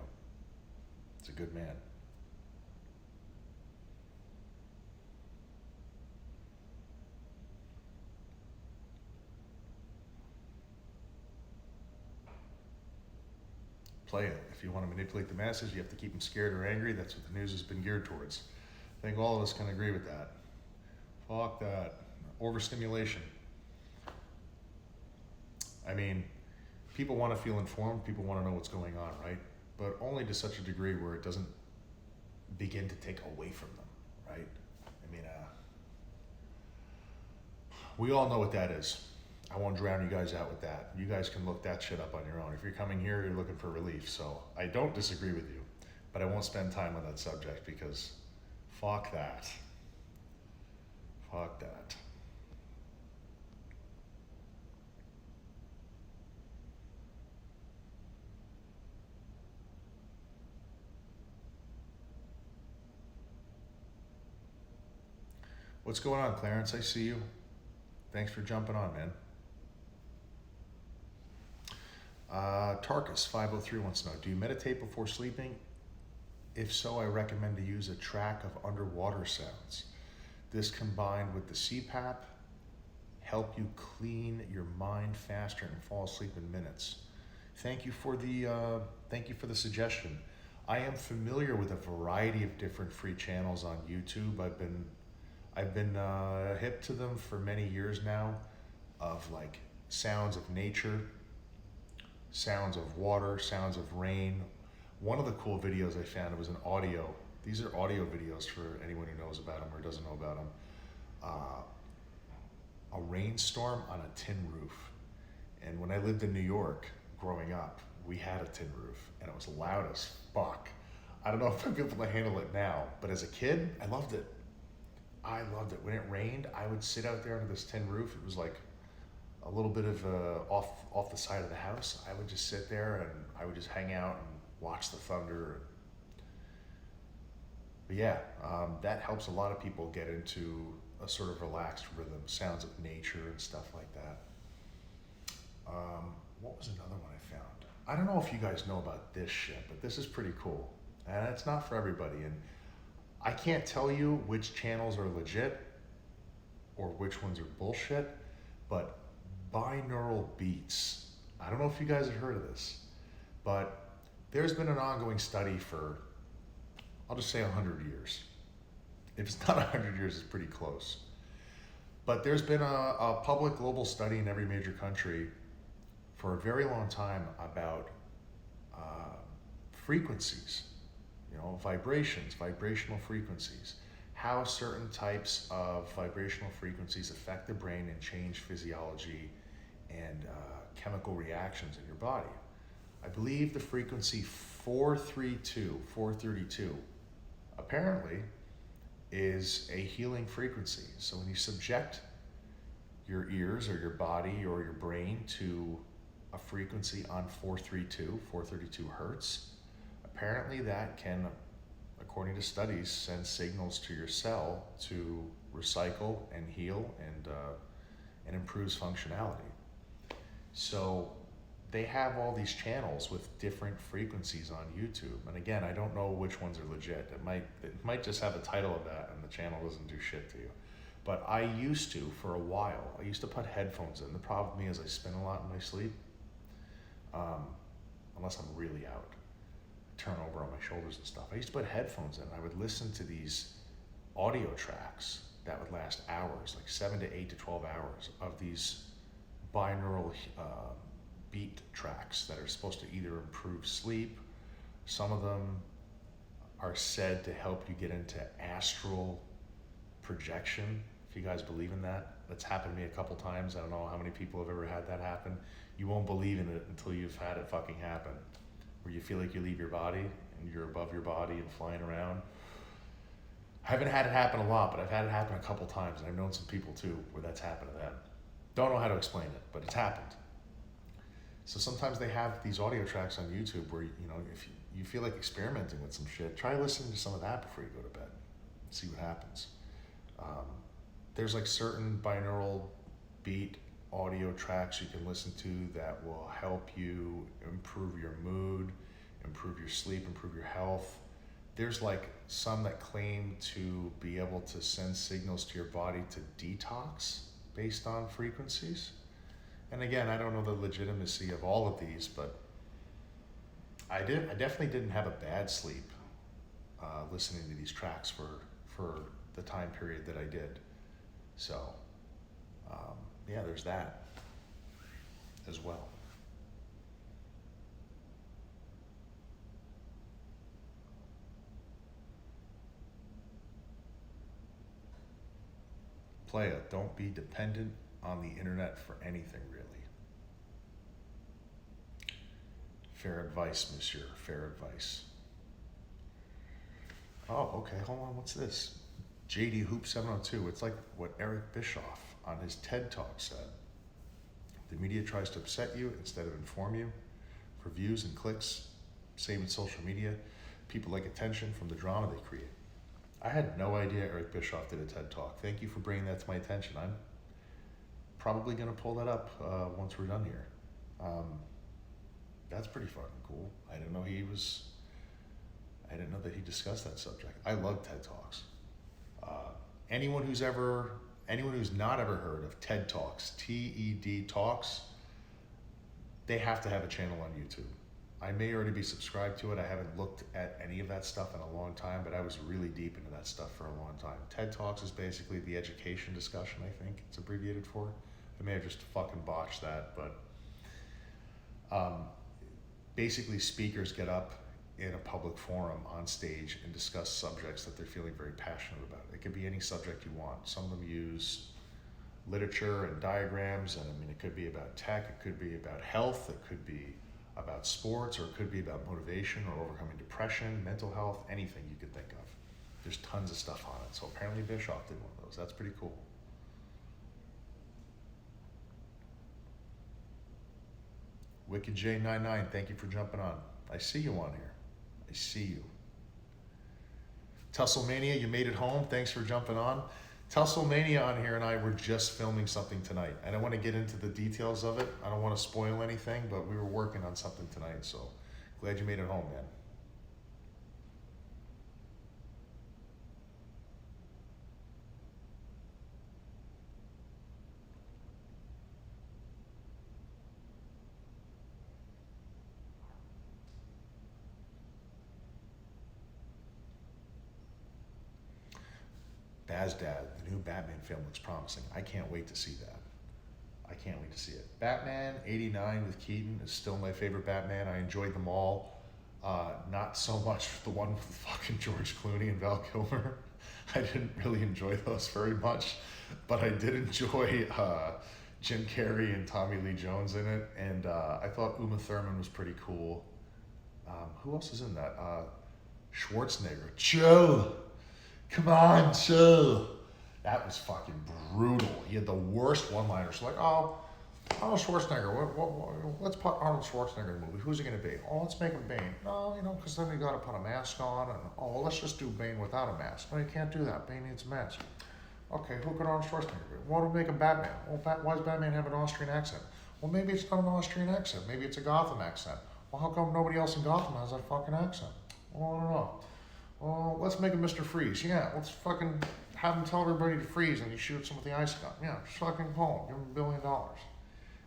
It's a good man. Play it. If you want to manipulate the masses, you have to keep them scared or angry. That's what the news has been geared towards. I think all of us can agree with that. Fuck that. Overstimulation. People want to feel informed. People want to know what's going on, right? But only to such a degree where it doesn't begin to take away from them, right? We all know what that is. I won't drown you guys out with that. You guys can look that shit up on your own. If you're coming here, you're looking for relief. So I don't disagree with you, but I won't spend time on that subject because fuck that. Fuck that. What's going on, Clarence? I see you. Thanks for jumping on, man. Tarkus 503 wants to know, do you meditate before sleeping? If so, I recommend to use a track of underwater sounds. This combined with the CPAP help you clean your mind faster and fall asleep in minutes. Thank you for the suggestion. I am familiar with a variety of different free channels on YouTube. I've been hip to them for many years now, of like sounds of nature, sounds of water, sounds of rain. One of the cool videos I found, it was an audio. These are audio videos for anyone who knows about them or doesn't know about them. A rainstorm on a tin roof. And when I lived in New York growing up, we had a tin roof and it was loud as fuck. I don't know if I'm able to handle it now, but as a kid, I loved it. I loved it. When it rained, I would sit out there under this tin roof. It was like a little bit of off the side of the house. I would just sit there and I would just hang out and watch the thunder. But yeah, that helps a lot of people get into a sort of relaxed rhythm, sounds of nature and stuff like that. What was another one I found? I don't know if you guys know about this shit, but this is pretty cool. And it's not for everybody. And I can't tell you which channels are legit or which ones are bullshit, but binaural beats. I don't know if you guys have heard of this, but there's been an ongoing study for, I'll just say 100 years. If it's not 100 years, it's pretty close. But there's been a public global study in every major country for a very long time about frequencies, vibrations, vibrational frequencies, how certain types of vibrational frequencies affect the brain and change physiology and chemical reactions in your body. I believe the frequency 432 apparently is a healing frequency. So when you subject your ears or your body or your brain to a frequency on 432 hertz, apparently that can, according to studies, send signals to your cell to recycle and heal and improves functionality. So they have all these channels with different frequencies on YouTube. And again, I don't know which ones are legit. It might just have a title of that and the channel doesn't do shit to you. But I used to, for a while, I used to put headphones in. The problem with me is I spin a lot in my sleep, unless I'm really out. I turn over on my shoulders and stuff. I used to put headphones in. I would listen to these audio tracks that would last hours, like 7 to 8 to 12 hours of these binaural beat tracks that are supposed to either improve sleep. Some of them are said to help you get into astral projection, if you guys believe in that. That's happened to me a couple times. I don't know how many people have ever had that happen. You won't believe in it until you've had it fucking happen, where you feel like you leave your body and you're above your body and flying around. I haven't had it happen a lot, but I've had it happen a couple times, and I've known some people too where that's happened to them. Don't know how to explain it, but it's happened. So sometimes they have these audio tracks on YouTube where, you know, if you feel like experimenting with some shit, try listening to some of that before you go to bed. See what happens. There's like certain binaural beat audio tracks you can listen to that will help you improve your mood, improve your sleep, improve your health. There's like some that claim to be able to send signals to your body to detox based on frequencies. And again, I don't know the legitimacy of all of these, but I definitely didn't have a bad sleep listening to these tracks for the time period that I did. So, yeah, there's that as well. Playa, don't be dependent on the internet for anything, really. Fair advice, monsieur, fair advice. Oh, okay, hold on, what's this? JD Hoop 702, it's like what Eric Bischoff on his TED Talk said. The media tries to upset you instead of inform you. For views and clicks, same in social media, people like attention from the drama they create. I had no idea Eric Bischoff did a TED Talk. Thank you for bringing that to my attention. I'm probably gonna pull that up once we're done here. That's pretty fucking cool. I didn't know that he discussed that subject. I love TED Talks. Anyone who's not ever heard of TED Talks, TED Talks, they have to have a channel on YouTube. I may already be subscribed to it. I haven't looked at any of that stuff in a long time, but I was really deep into that stuff for a long time. TED Talks is basically the education discussion, I think it's abbreviated for. I may have just fucking botched that, but basically speakers get up in a public forum on stage and discuss subjects that they're feeling very passionate about. It could be any subject you want. Some of them use literature and diagrams, and I mean, it could be about tech, it could be about health, it could be about sports, or it could be about motivation or overcoming depression, mental health, anything you could think of. There's tons of stuff on it. So apparently Bischoff did one of those. That's pretty cool. Wicked J99, thank you for jumping on. I see you on here. I see you. Tusslemania, you made it home. Thanks for jumping on. Tusslemania on here and I were just filming something tonight. I don't want to get into the details of it. I don't want to spoil anything, but we were working on something tonight, so glad you made it home, man. Bazdad, the new Batman film looks promising. I can't wait to see that. I can't wait to see it. Batman 89 with Keaton is still my favorite Batman. I enjoyed them all. Not so much the one with fucking George Clooney and Val Kilmer. I didn't really enjoy those very much, but I did enjoy Jim Carrey and Tommy Lee Jones in it, and I thought Uma Thurman was pretty cool. Who else is in that? Schwarzenegger. Chill. Come on, chill. That was fucking brutal. He had the worst one-liners. Like, oh, Arnold Schwarzenegger. Let's put Arnold Schwarzenegger in the movie. Who's he gonna be? Oh, let's make him Bane. No, because then we gotta put a mask on. And oh, let's just do Bane without a mask. No, you can't do that. Bane needs a mask. Okay, who could Arnold Schwarzenegger be? Why don't we make him Batman? Well, why does Batman have an Austrian accent? Well, maybe it's not an Austrian accent. Maybe it's a Gotham accent. Well, how come nobody else in Gotham has that fucking accent? Well, I don't know. Well, let's make him Mr. Freeze. Yeah, let's fucking have him tell everybody to freeze and he shoots them with the ice gun. Yeah, just fucking call him. Give him $1 billion.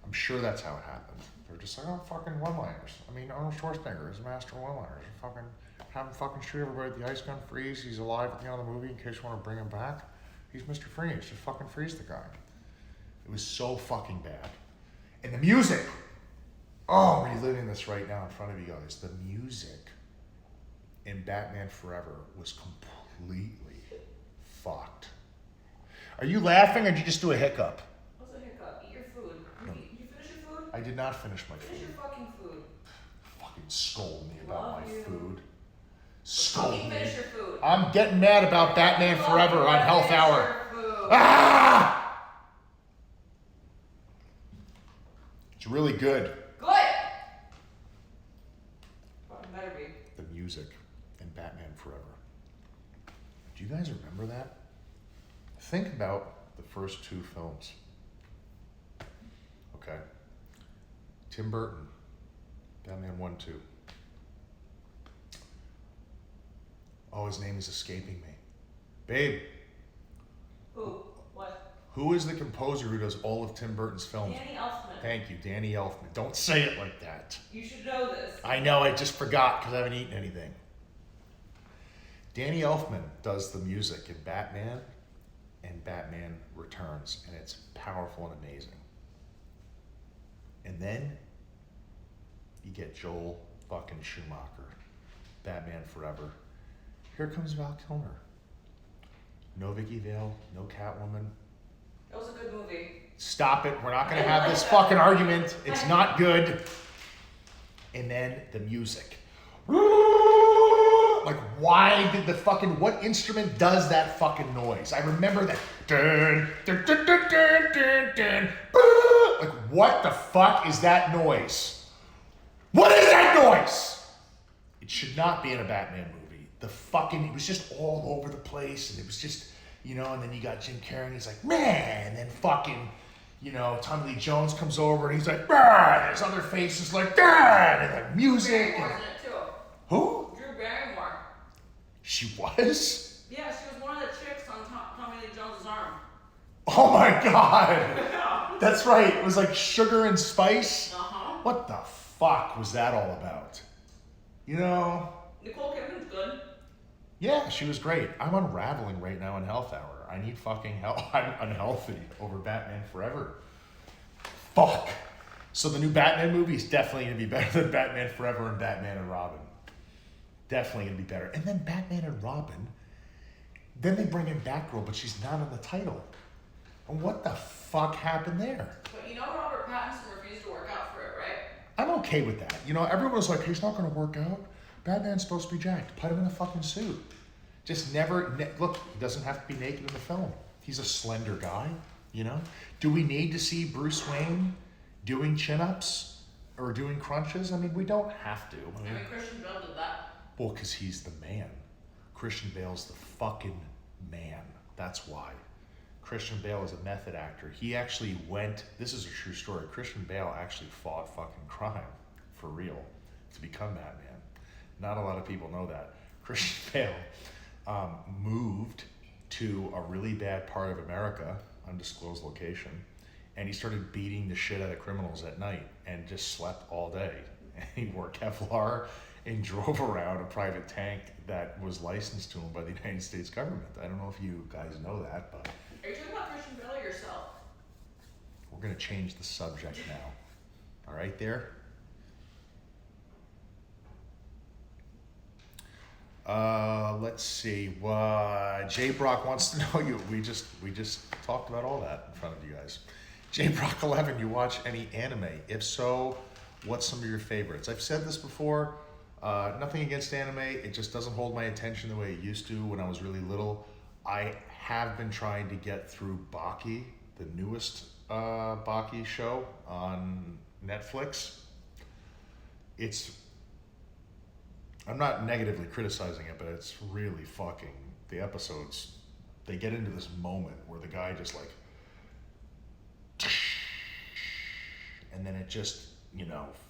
I'm sure that's how it happened. They're just like, oh, fucking one-liners. I mean, Arnold Schwarzenegger is a master of one-liners. Fucking have him fucking shoot everybody with the ice gun, freeze. He's alive at the end of the movie in case you want to bring him back. He's Mr. Freeze. Just fucking freeze the guy. It was so fucking bad. And the music. Oh, I'm reliving this right now in front of you guys. The music in Batman Forever was completely fucked. Are you laughing or did you just do a hiccup? What's a hiccup? Eat your food. No. Did you finish your food? I did not finish my Finish food. your fucking food. Fucking scold me about Love my you. food. Scold Fucking me. finish your food. I'm getting mad about Batman Forever on Health Finish Hour. your food. Ah! It's really good. Good. Fucking better be. The music in Batman Forever. Do you guys remember that? Think about the first two films. Okay. Tim Burton, Batman 1, 2. Oh, his name is escaping me. Babe, Who? What? who is the composer who does all of Tim Burton's films? Danny Elfman. Thank you, Danny Elfman. Don't say it like that. You should know this. I know, I just forgot because I haven't eaten anything. Danny Elfman does the music in Batman and Batman Returns, and it's powerful and amazing. And then you get Joel fucking Schumacher, Batman Forever. Here comes Val Kilmer. No Vicky Vale, no Catwoman. It was a good movie. Stop it. We're not going to have this fucking argument. It's not good. And then the music. Like, why did the fucking, what instrument does that fucking noise? I remember that. Dun, dun, dun, dun, dun, dun, dun. Like, what the fuck is that noise? What is that noise? It should not be in a Batman movie. The fucking, it was just all over the place, and it was just, and then you got Jim Carrey, and he's like, man, and then fucking, Tommy Lee Jones comes over, and he's like, bah! And his other face is like, that, and like music. Barrymore's in it too. Who? Drew Barrymore. She was? Yeah, she was one of the chicks on Tommy Lee Jones' arm. Oh my god. That's right. It was like Sugar and Spice. Uh-huh. What the fuck was that all about? Nicole Kidman's good. Yeah, she was great. I'm unraveling right now in Health Hour. I need fucking help. I'm unhealthy over Batman Forever. Fuck. So the new Batman movie is definitely going to be better than Batman Forever and Batman and Robin. Definitely going to be better. And then Batman and Robin, then they bring in Batgirl, but she's not in the title. And what the fuck happened there? But Robert Pattinson refused to work out for it, right? I'm okay with that. Everyone was like, he's not going to work out. Batman's supposed to be jacked. Put him in a fucking suit. Just look, he doesn't have to be naked in the film. He's a slender guy, Do we need to see Bruce Wayne doing chin-ups or doing crunches? I mean, we don't have to. I mean Christian Bale did that. Well, because he's the man. Christian Bale's the fucking man. That's why. Christian Bale is a method actor. He actually this is a true story. Christian Bale actually fought fucking crime, for real, to become Batman. Not a lot of people know that. Christian Bale moved to a really bad part of America, undisclosed location, and he started beating the shit out of criminals at night and just slept all day. And he wore Kevlar and drove around a private tank that was licensed to him by the United States government. I don't know if you guys know that, but... Are you talking about Christian Bale or yourself? We're going to change the subject now. All right there? Let's see. Jay Brock wants to know you. We just talked about all that in front of you guys. JBrock11, you watch any anime? If so, what's some of your favorites? I've said this before. Nothing against anime. It just doesn't hold my attention the way it used to when I was really little. I have been trying to get through Baki, the newest Baki show on Netflix. I'm not negatively criticizing it, but it's really fucking, the episodes, they get into this moment where the guy just like, and then it just,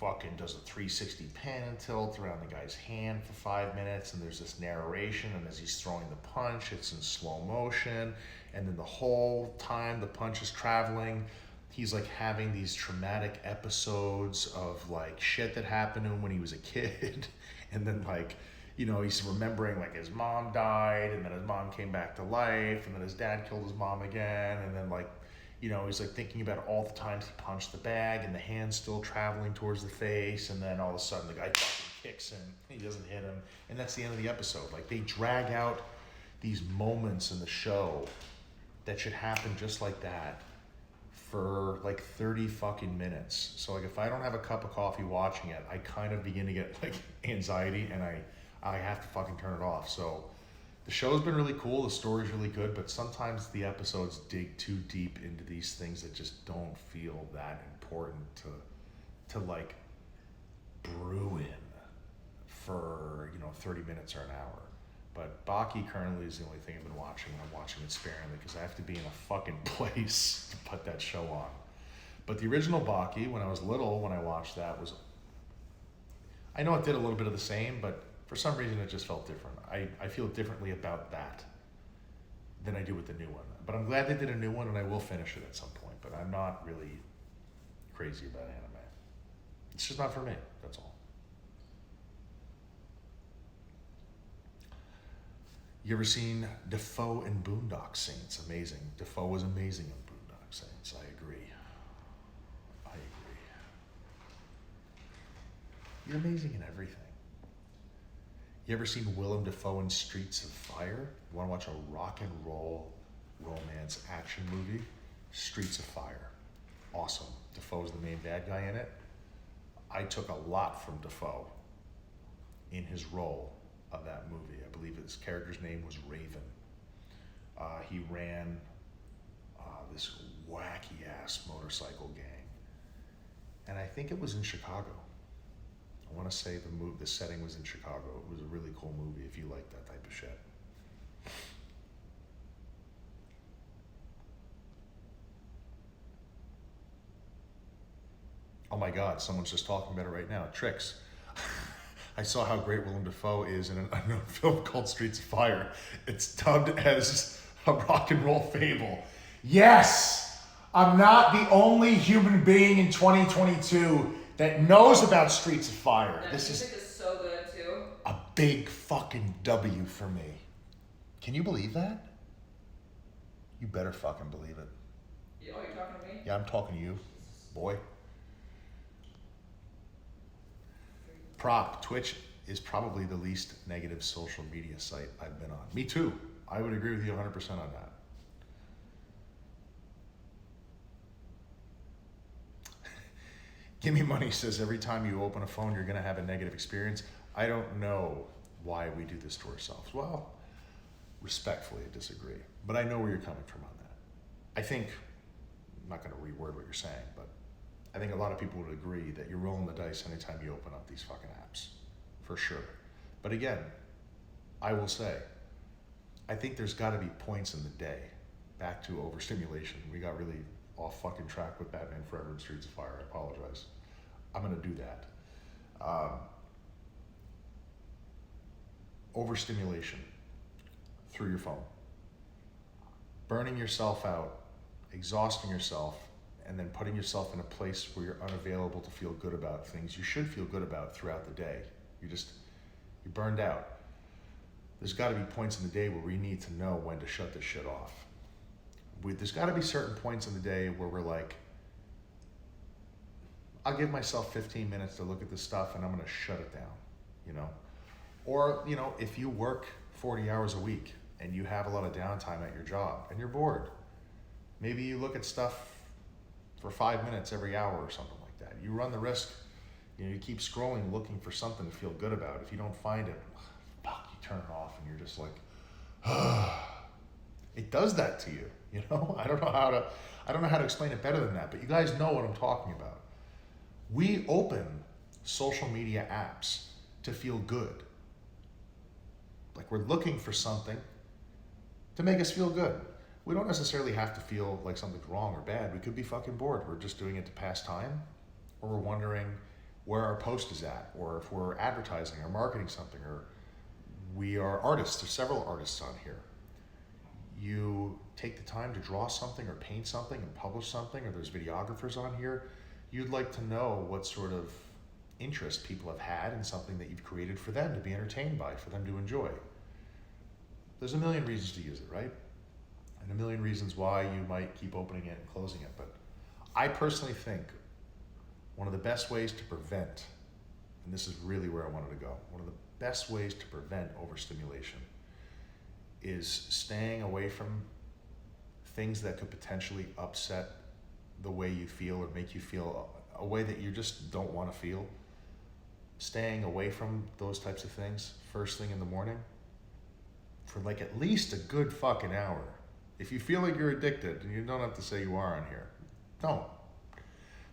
fucking does a 360 pan and tilt around the guy's hand for 5 minutes, and there's this narration, and as he's throwing the punch, it's in slow motion, and then the whole time the punch is traveling, he's like having these traumatic episodes of like shit that happened to him when he was a kid, and then like, he's remembering like his mom died, and then his mom came back to life, and then his dad killed his mom again, and then like, he's like thinking about all the times he punched the bag and the hand's still traveling towards the face, and then all of a sudden the guy fucking kicks him, he doesn't hit him, and that's the end of the episode. Like, they drag out these moments in the show that should happen just like that for like 30 fucking minutes. So like, if I don't have a cup of coffee watching it, I kind of begin to get like anxiety, and I have to fucking turn it off. So the show's been really cool, the story's really good, but sometimes the episodes dig too deep into these things that just don't feel that important to like brew in for 30 minutes or an hour. But Baki currently is the only thing I've been watching, and I'm watching it sparingly because I have to be in a fucking place to put that show on. But the original Baki, when I was little, when I watched that, I know it did a little bit of the same, but for some reason it just felt different. I feel differently about that than I do with the new one. But I'm glad they did a new one, and I will finish it at some point, but I'm not really crazy about anime. It's just not for me, that's all. You ever seen Defoe in Boondock Saints? Amazing. Defoe was amazing in Boondock Saints. I agree. You're amazing in everything. You ever seen Willem Dafoe in Streets of Fire? You want to watch a rock and roll romance action movie? Streets of Fire. Awesome. Defoe's the main bad guy in it. I took a lot from Defoe in his role of that movie. I believe his character's name was Raven. He ran this wacky ass motorcycle gang, and I think it was in Chicago. I want to say the setting was in Chicago. It was a really cool movie if you like that type of shit. Oh my God, someone's just talking about it right now. Tricks. I saw how great Willem Dafoe is in an unknown film called Streets of Fire. It's dubbed as a rock and roll fable. Yes! I'm not the only human being in 2022 that knows about Streets of Fire. That this music is so good too. A big fucking W for me. Can you believe that? You better fucking believe it. Oh, you're talking to me? Yeah, I'm talking to you, boy. Prop, Twitch is probably the least negative social media site I've been on. Me too. I would agree with you 100% on that. Gimme Money says every time you open a phone, you're going to have a negative experience. I don't know why we do this to ourselves. Well, respectfully, I disagree. But I know where you're coming from on that. I think, I'm not going to reword what you're saying, but I think a lot of people would agree that you're rolling the dice anytime you open up these fucking apps, for sure. But again, I will say, I think there's got to be points in the day, back to overstimulation. We got really off fucking track with Batman Forever and Streets of Fire. I apologize. I'm going to do that. Overstimulation through your phone. Burning yourself out, exhausting yourself, and then putting yourself in a place where you're unavailable to feel good about things you should feel good about throughout the day. You're burned out. There's got to be points in the day where we need to know when to shut this shit off. There's got to be certain points in the day where we're like, I'll give myself 15 minutes to look at this stuff and I'm going to shut it down, Or, if you work 40 hours a week and you have a lot of downtime at your job and you're bored, maybe you look at stuff for 5 minutes every hour or something like that. You run the risk, you keep scrolling looking for something to feel good about. If you don't find it, fuck, you turn it off and you're just like, it does that to you, I don't know how to explain it better than that, but you guys know what I'm talking about. We open social media apps to feel good. Like we're looking for something to make us feel good. We don't necessarily have to feel like something's wrong or bad. We could be fucking bored. We're just doing it to pass time, or we're wondering where our post is at, or if we're advertising or marketing something, or we are artists. There's several artists on here. You take the time to draw something or paint something and publish something, or there's videographers on here. You'd like to know what sort of interest people have had in something that you've created for them to be entertained by, for them to enjoy. There's a million reasons to use it, right? And a million reasons why you might keep opening it and closing it. But I personally think one of the best ways to prevent, and this is really where I wanted to go, one of the best ways to prevent overstimulation is staying away from things that could potentially upset the way you feel or make you feel a way that you just don't want to feel. Staying away from those types of things first thing in the morning for like at least a good fucking hour. If you feel like you're addicted, and you don't have to say you are on here, don't.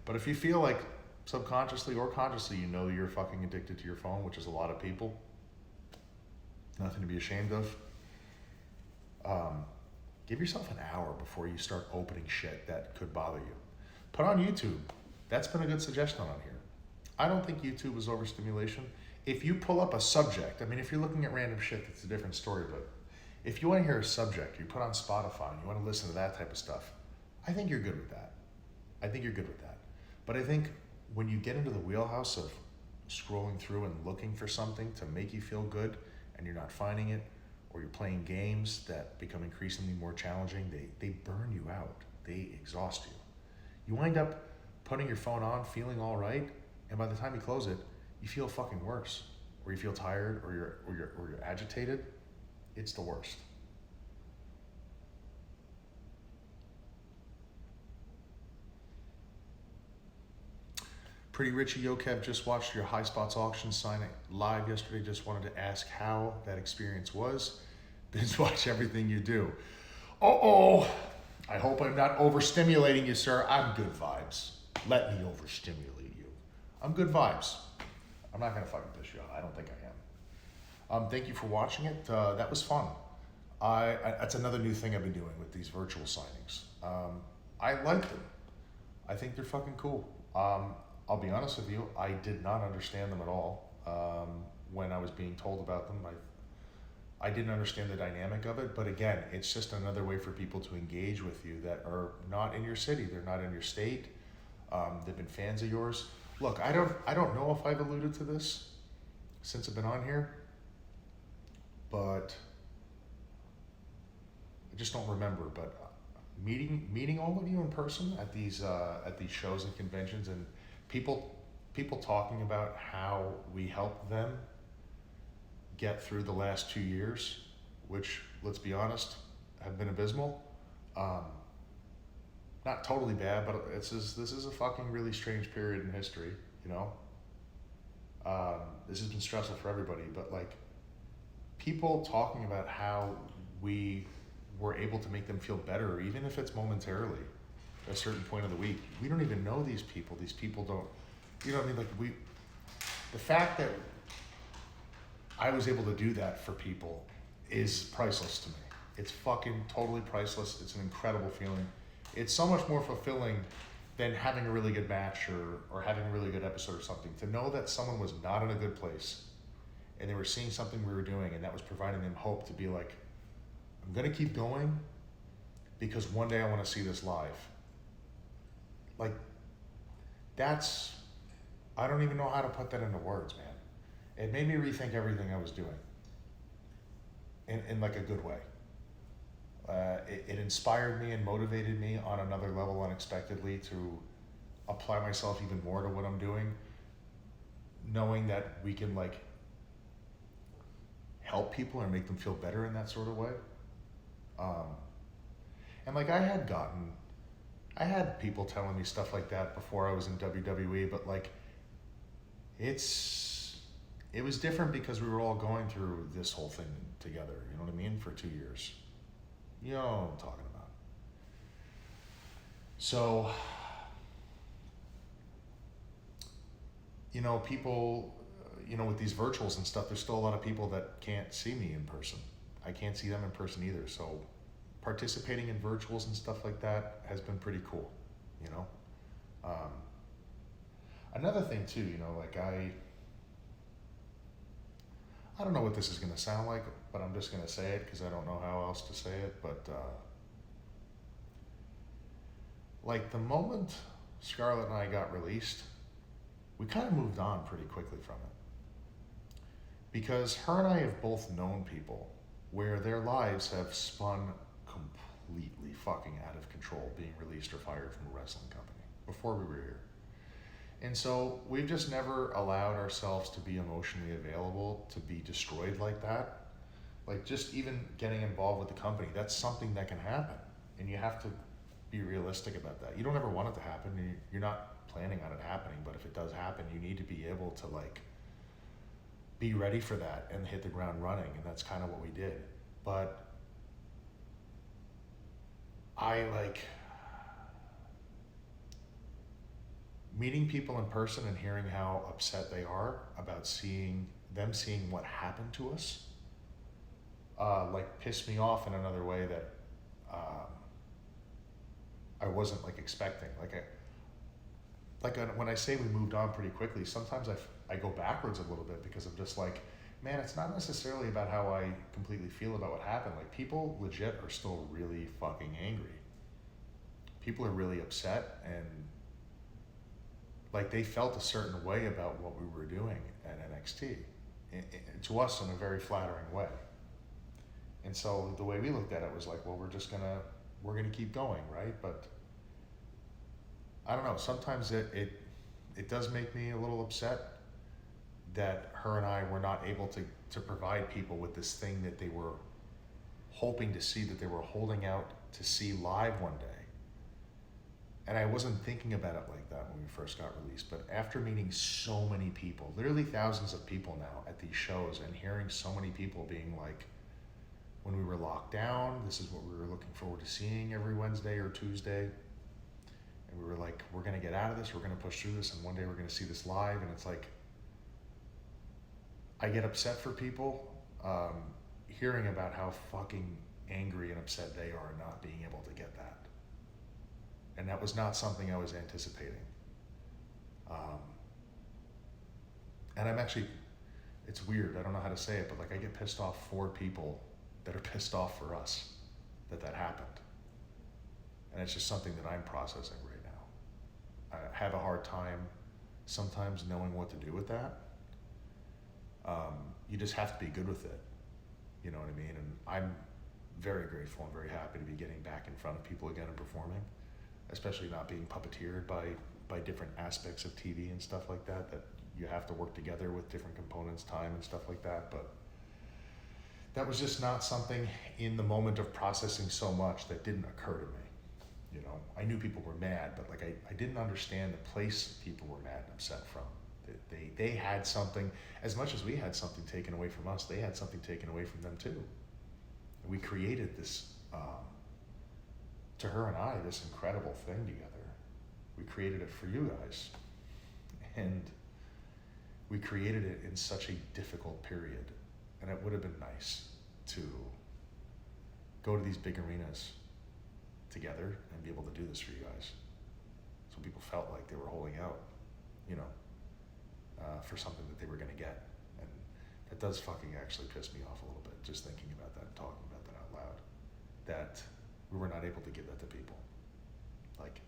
But if you feel like subconsciously or consciously you're fucking addicted to your phone, which is a lot of people, nothing to be ashamed of, give yourself an hour before you start opening shit that could bother you. Put on YouTube. That's been a good suggestion on here. I don't think YouTube is overstimulation. If you pull up a subject, if you're looking at random shit, that's a different story, but if you want to hear a subject, you put on Spotify and you want to listen to that type of stuff, I think you're good with that. But I think when you get into the wheelhouse of scrolling through and looking for something to make you feel good and you're not finding it, or you're playing games that become increasingly more challenging, they burn you out. They exhaust you. You wind up putting your phone on, feeling all right, and by the time you close it, you feel fucking worse, or you feel tired, or you're agitated. It's the worst. Pretty Richie Yokev just watched your High Spots auction signing live yesterday. Just wanted to ask how that experience was. Binge watch everything you do. I hope I'm not overstimulating you, sir. I'm good vibes. Let me overstimulate you. I'm good vibes. I'm not gonna fucking piss you off. I don't think I am. Thank you for watching it. That was fun. That's another new thing I've been doing with these virtual signings. I like them. I think they're fucking cool. I'll be honest with you, I did not understand them at all when I was being told about them. I didn't understand the dynamic of it, but again, it's just another way for people to engage with you that are not in your city, they're not in your state, they've been fans of yours. Look, I don't know if I've alluded to this since I've been on here, but I just don't remember. But meeting all of you in person at these shows and conventions, and people talking about how we helped them get through the last 2 years, which, let's be honest, have been abysmal. Not totally bad, but this is a fucking really strange period in history, This has been stressful for everybody, but like, people talking about how we were able to make them feel better, even if it's momentarily, at a certain point of the week. We don't even know these people. These people don't, the fact that I was able to do that for people is priceless to me. It's fucking totally priceless. It's an incredible feeling. It's so much more fulfilling than having a really good match or having a really good episode or something. To know that someone was not in a good place and they were seeing something we were doing, and that was providing them hope to be like, I'm gonna keep going because one day I wanna see this live. Like, I don't even know how to put that into words, man. It made me rethink everything I was doing in like a good way. It inspired me and motivated me on another level unexpectedly to apply myself even more to what I'm doing, knowing that we can like help people or make them feel better in that sort of way. And like, I had gotten I had people telling me stuff like that before I was in WWE, but like, it was different because we were all going through this whole thing together, you know what I mean, for 2 years. You know what I'm talking about. So, you know, people, you know, with these virtuals and stuff, there's still a lot of people that can't see me in person. I can't see them in person either. So participating in virtuals and stuff like that has been pretty cool, you know. Another thing too, you know, like I don't know what this is going to sound like, but I'm just going to say it because I don't know how else to say it. But like the moment Scarlett and I got released, we kind of moved on pretty quickly from it. Because her and I have both known people where their lives have spun completely fucking out of control being released or fired from a wrestling company before we were here. And so we've just never allowed ourselves to be emotionally available to be destroyed like that. Like just even getting involved with the company, that's something that can happen. And you have to be realistic about that. You don't ever want it to happen. You're not planning on it happening, but if it does happen, you need to be able to like be ready for that and hit the ground running. And that's kind of what we did. But I like meeting people in person and hearing how upset they are about seeing what happened to us, like pissed me off in another way that I wasn't like expecting. When I say we moved on pretty quickly, sometimes I go backwards a little bit because I'm just like, man, it's not necessarily about how I completely feel about what happened. Like people legit are still really fucking angry. People are really upset and like they felt a certain way about what we were doing at NXT, to us in a very flattering way. And so the way we looked at it was like, well, we're gonna keep going, right? But I don't know. Sometimes it does make me a little upset that her and I were not able to provide people with this thing that they were hoping to see, that they were holding out to see live one day. And I wasn't thinking about it like that when we first got released, but after meeting so many people, literally thousands of people now at these shows, and hearing so many people being like, when we were locked down, this is what we were looking forward to seeing every Wednesday or Tuesday. And we were like, we're gonna get out of this, we're gonna push through this, and one day we're gonna see this live. And it's like, I get upset for people hearing about how fucking angry and upset they are not being able to get that. And that was not something I was anticipating. And I'm actually, it's weird, I don't know how to say it, but like I get pissed off for people that are pissed off for us that happened. And it's just something that I'm processing right now. I have a hard time sometimes knowing what to do with that. You just have to be good with it. You know what I mean? And I'm very grateful and very happy to be getting back in front of people again and performing, especially not being puppeteered by different aspects of TV and stuff like that you have to work together with different components, time and stuff like that. But that was just not something in the moment of processing so much that didn't occur to me. You know, I knew people were mad, but like I didn't understand the place people were mad and upset from. They had something, as much as we had something taken away from us, they had something taken away from them too. And we created this, to her and I, this incredible thing together. We created it for you guys. And we created it in such a difficult period. And it would have been nice to go to these big arenas together and be able to do this for you guys. So people felt like they were holding out, you know, for something that they were gonna get. And that does fucking actually piss me off a little bit, just thinking about that and talking about that out loud. That we were not able to give that to people. Like,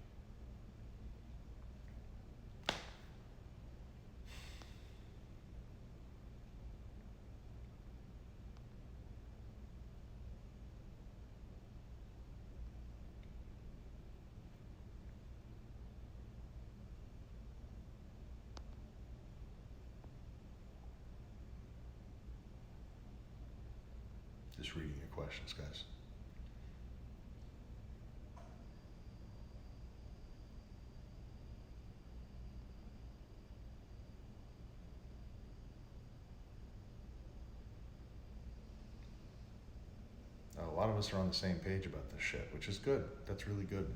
just reading your questions, guys. us are on the same page about this shit, which is good. That's really good.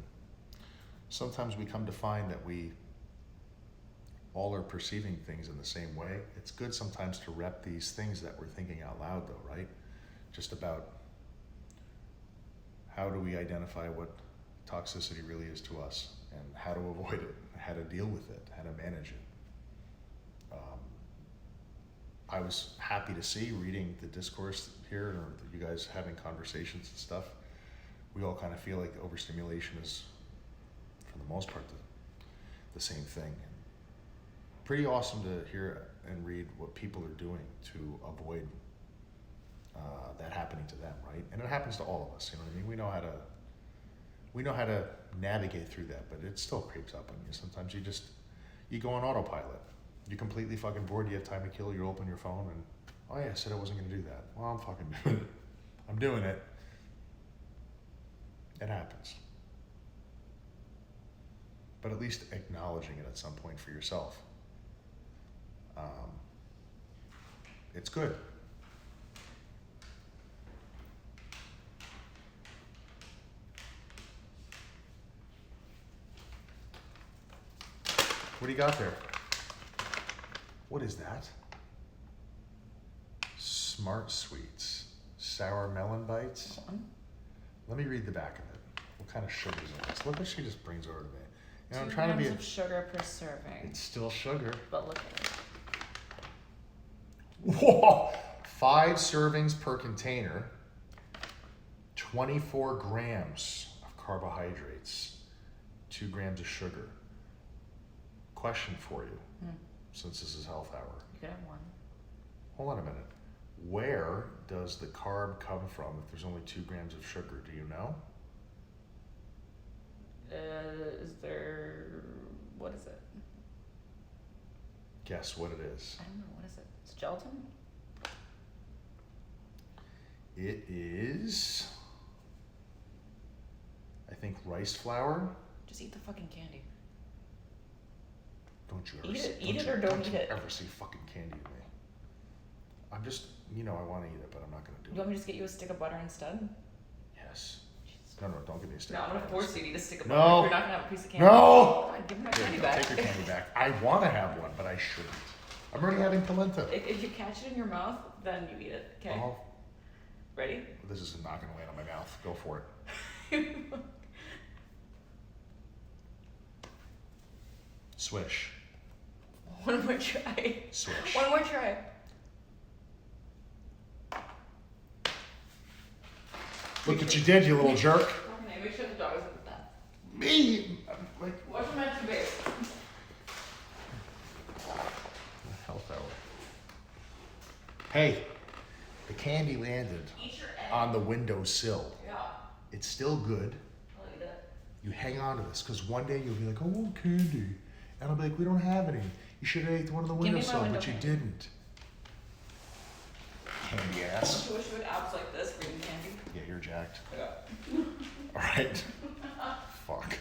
Sometimes we come to find that we all are perceiving things in the same way. It's good sometimes to rep these things that we're thinking out loud though, right? Just about how do we identify what toxicity really is to us and how to avoid it, how to deal with it, how to manage it. I was happy to see, reading the discourse here, or you guys having conversations and stuff. We all kind of feel like overstimulation is, for the most part, the same thing. Pretty awesome to hear and read what people are doing to avoid that happening to them, right? And it happens to all of us, you know what I mean? We know how to navigate through that, but it still creeps up on you. Sometimes you go on autopilot. You're completely fucking bored, you have time to kill, you open your phone and, oh yeah, I said I wasn't gonna do that. Well, I'm fucking doing it. I'm doing it. It happens. But at least acknowledging it at some point for yourself. It's good. What do you got there? What is that? Smart Sweets. Sour melon bites? Let me read the back of it. What kind of sugar is in this? Look what she just brings over to me. You know, I'm 2 trying to be grams of sugar per serving. It's still sugar. But look at it. Whoa! 5 servings per container. 24 grams of carbohydrates. 2 grams of sugar. Question for you, since this is health hour. You could have one. Hold on a minute. Where does the carb come from if there's only 2 grams of sugar? Do you know? Is there, what is it? Guess what it is. I don't know, what is it? It's gelatin? It is, I think, rice flour. Just eat the fucking candy. Don't you Eat ever it, eat it or don't eat it. ever see fucking candy to me. I'm just, I want to eat it, but I'm not going to do You it. want me to just get you a stick of butter instead? Yes. No, don't give me a stick. No, I'm gonna force you to eat a stick of No. butter. You're not gonna have a piece of candy. No! Come on, give me my Here, candy no, back. take your candy back. I want to have one, but I shouldn't. I'm already having polenta. If you catch it in your mouth, then you eat it. Okay. Oh, Ready? this is not going to land on my mouth. Go for it. Swish. One more try. Swish. One more try. Look what you did, you little jerk. Okay, make sure the dog is with that. Me? Like, Watch him at your base. health hour. Hey, the candy landed Eat your egg. on the windowsill. Yeah. It's still good. I'll eat it. You hang on to this, because one day you'll be like, I want candy. And I'll be like, we don't have any. You should have ate the one on the Give me my windowsill, window but you candy. didn't. Candy ass. I wish we had apps like this for eating candy. Yeah, you're jacked. Yeah. All right. Fuck.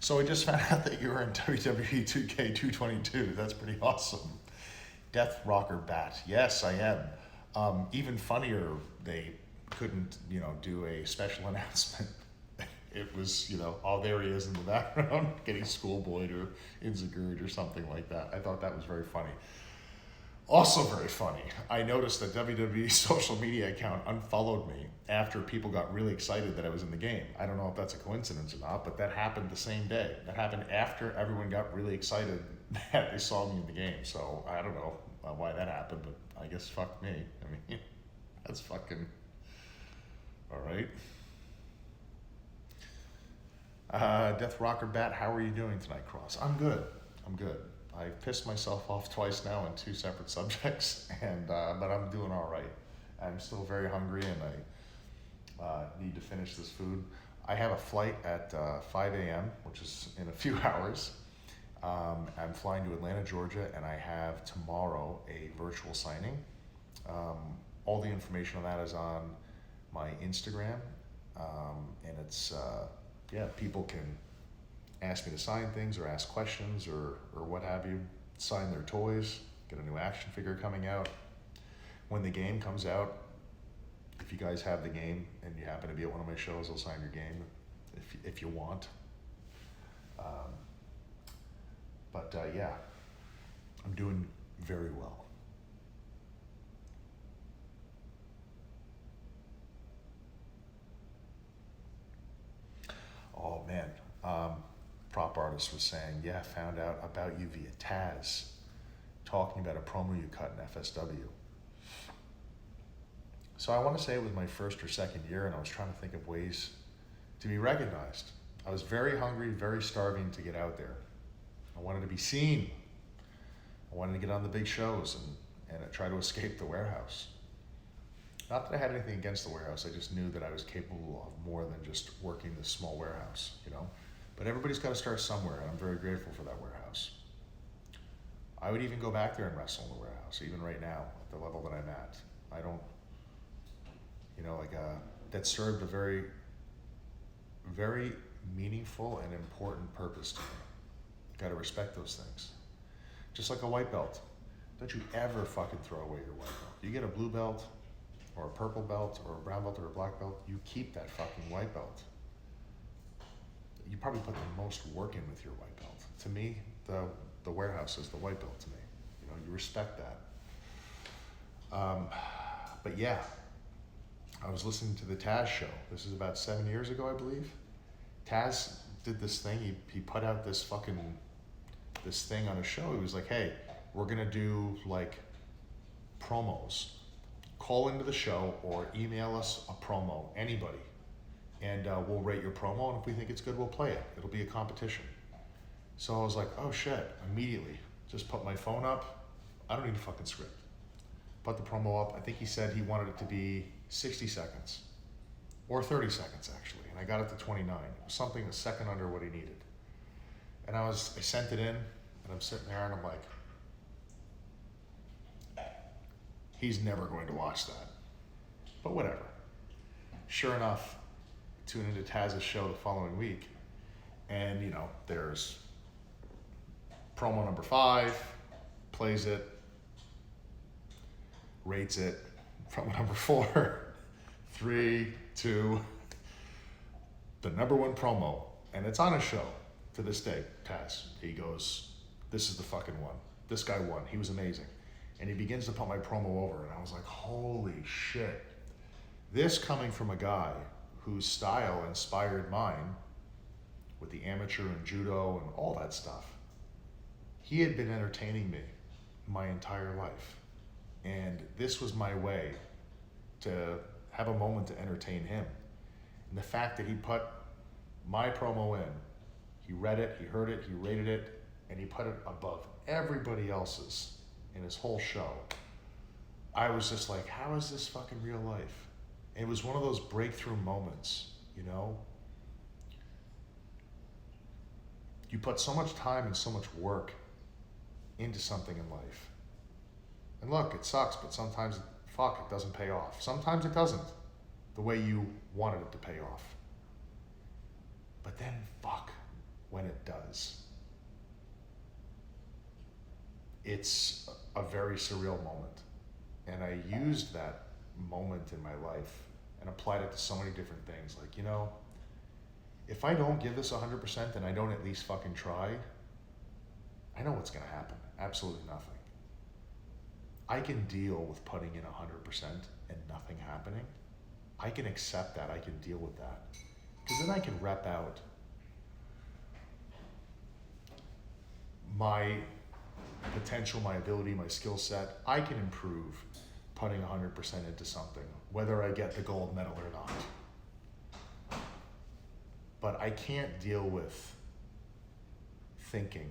So I just found out that you were in WWE 2K222. That's pretty awesome. Death Rocker Bat. Yes, I am. Even funnier, they couldn't, do a special announcement. It was, oh, there he is in the background, getting schoolboyed or inzagurd or something like that. I thought that was very funny. Also very funny, I noticed that WWE's social media account unfollowed me after people got really excited that I was in the game. I don't know if that's a coincidence or not, but that happened the same day. That happened after everyone got really excited that they saw me in the game. So I don't know why that happened, but I guess fuck me. I mean, that's fucking, all right. Death Rocker Bat, how are you doing tonight, Cross? I'm good. I've pissed myself off twice now on 2 separate subjects, and but I'm doing all right. I'm still very hungry, and I need to finish this food. I have a flight at 5 a.m., which is in a few hours. I'm flying to Atlanta, Georgia, and I have tomorrow a virtual signing. All the information on that is on my Instagram, and it's people can ask me to sign things or ask questions or what have you, sign their toys, get a new action figure coming out. when the game comes out, if you guys have the game and you happen to be at one of my shows, I'll sign your game if you want. Yeah, I'm doing very well. Oh man, prop artist was saying, yeah, found out about you via Taz, talking about a promo you cut in FSW. So I want to say it was my first or second year, and I was trying to think of ways to be recognized. I was very hungry, very starving to get out there. I wanted to be seen. I wanted to get on the big shows and try to escape the warehouse. Not that I had anything against the warehouse, I just knew that I was capable of more than just working this small warehouse, you know? But everybody's got to start somewhere, and I'm very grateful for that warehouse. I would even go back there and wrestle in the warehouse, even right now, at the level that I'm at. I don't, that served a very, very meaningful and important purpose to me. You gotta respect those things. Just like a white belt. Don't you ever fucking throw away your white belt. You get a blue belt, or a purple belt, or a brown belt, or a black belt, you keep that fucking white belt. You probably put the most work in with your white belt. To me, the warehouse is the white belt to me. You respect that. But yeah, I was listening to the Taz show. This is about 7 years ago, I believe. Taz did this thing, he put out this thing on a show. He was like, hey, we're gonna do like promos. Call into the show or email us a promo, anybody, and we'll rate your promo, and if we think it's good, we'll play it. It'll be a competition. So I was like, oh shit, immediately. Just put my phone up. I don't need a fucking script. Put the promo up. I think he said he wanted it to be 60 seconds or 30 seconds actually, and I got it to 29. It was something a second under what he needed. And I sent it in, and I'm sitting there and I'm like, he's never going to watch that. But whatever. Sure enough, tune into Taz's show the following week, and there's promo number 5, plays it, rates it, promo number 4, 3, 2, the number 1 promo, and it's on a show to this day, Taz. He goes, this is the fucking one. This guy won. He was amazing. And he begins to put my promo over, and I was like, holy shit. This coming from a guy whose style inspired mine with the amateur and judo and all that stuff. He had been entertaining me my entire life. And this was my way to have a moment to entertain him. And the fact that he put my promo in, he read it, he heard it, he rated it, and he put it above everybody else's in his whole show. I was just like, how is this fucking real life? It was one of those breakthrough moments, You put so much time and so much work into something in life. And look, it sucks, but sometimes, it doesn't pay off. Sometimes it doesn't, the way you wanted it to pay off. But then, when it does. It's a very surreal moment. And I used that moment in my life and applied it to so many different things. Like, if I don't give this 100% and I don't at least fucking try, I know what's gonna happen. Absolutely nothing. I can deal with putting in 100% and nothing happening. I can accept that, I can deal with that. Because then I can rep out my potential, my ability, my skill set. I can improve putting 100% into something, whether I get the gold medal or not. But I can't deal with thinking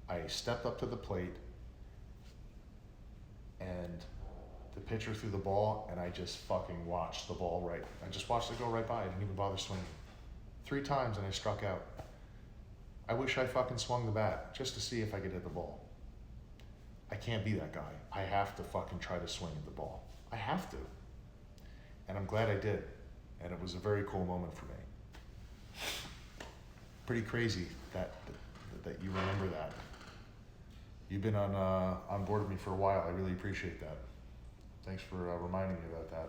I stepped up to the plate and the pitcher threw the ball and I just fucking watched the ball I just watched it go right by. I didn't even bother swinging. 3 times and I struck out. I wish I fucking swung the bat just to see if I could hit the ball. I can't be that guy. I have to fucking try to swing at the ball. I have to. And I'm glad I did. And it was a very cool moment for me. Pretty crazy that you remember that. You've been on board with me for a while. I really appreciate that. Thanks for reminding me about that.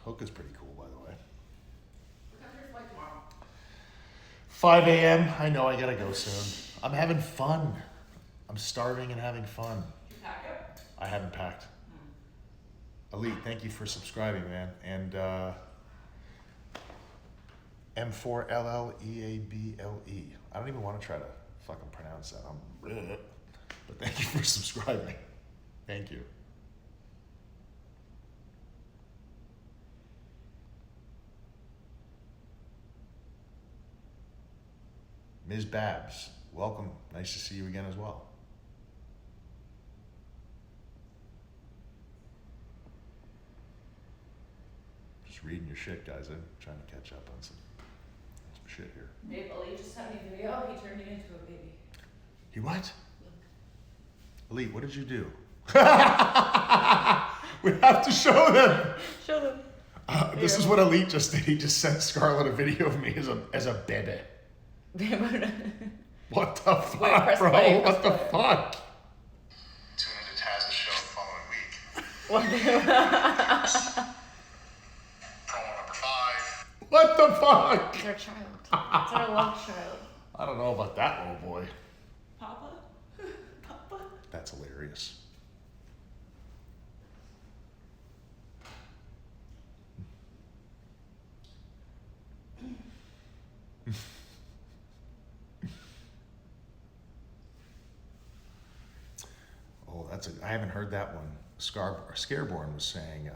Hook is pretty cool, by the way. What time's your flight tomorrow? 5 a.m. I know I gotta go soon. I'm having fun. I'm starving and having fun. Did you pack it? I haven't packed. Elite, thank you for subscribing, man. And M4LLEABLE. I don't even want to try to fucking pronounce that. But thank you for subscribing. Thank you. Ms. Babs, welcome. Nice to see you again as well. Just reading your shit, guys. I'm trying to catch up on some shit here. Babe, Ali just sent me a video. He turned me into a baby. He what? Elite, what did you do? We have to show them. Show them. This is what Elite just did. He just sent Scarlett a video of me as a baby. What the fuck, press bro? play, What the press play. fuck? Tune into Taz's show the following week. What? Promo number 5. What the fuck? It's our child. It's our love child. I don't know about that little boy. Papa? Papa? That's hilarious. Oh, I haven't heard that one. Scareborn was saying,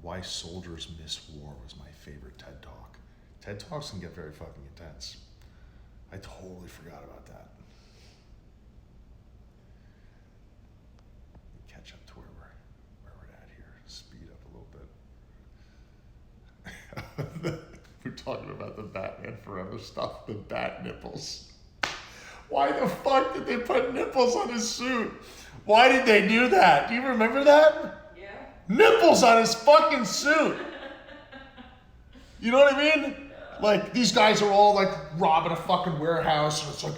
why soldiers miss war was my favorite TED Talk. TED Talks can get very fucking intense. I totally forgot about that. Catch up to where we're at here. Speed up a little bit. We're talking about the Batman Forever stuff, the bat nipples. Why the fuck did they put nipples on his suit? Why did they do that? Do you remember that? Yeah. Nipples on his fucking suit. You know what I mean? Like, these guys are all like robbing a fucking warehouse, and it's like,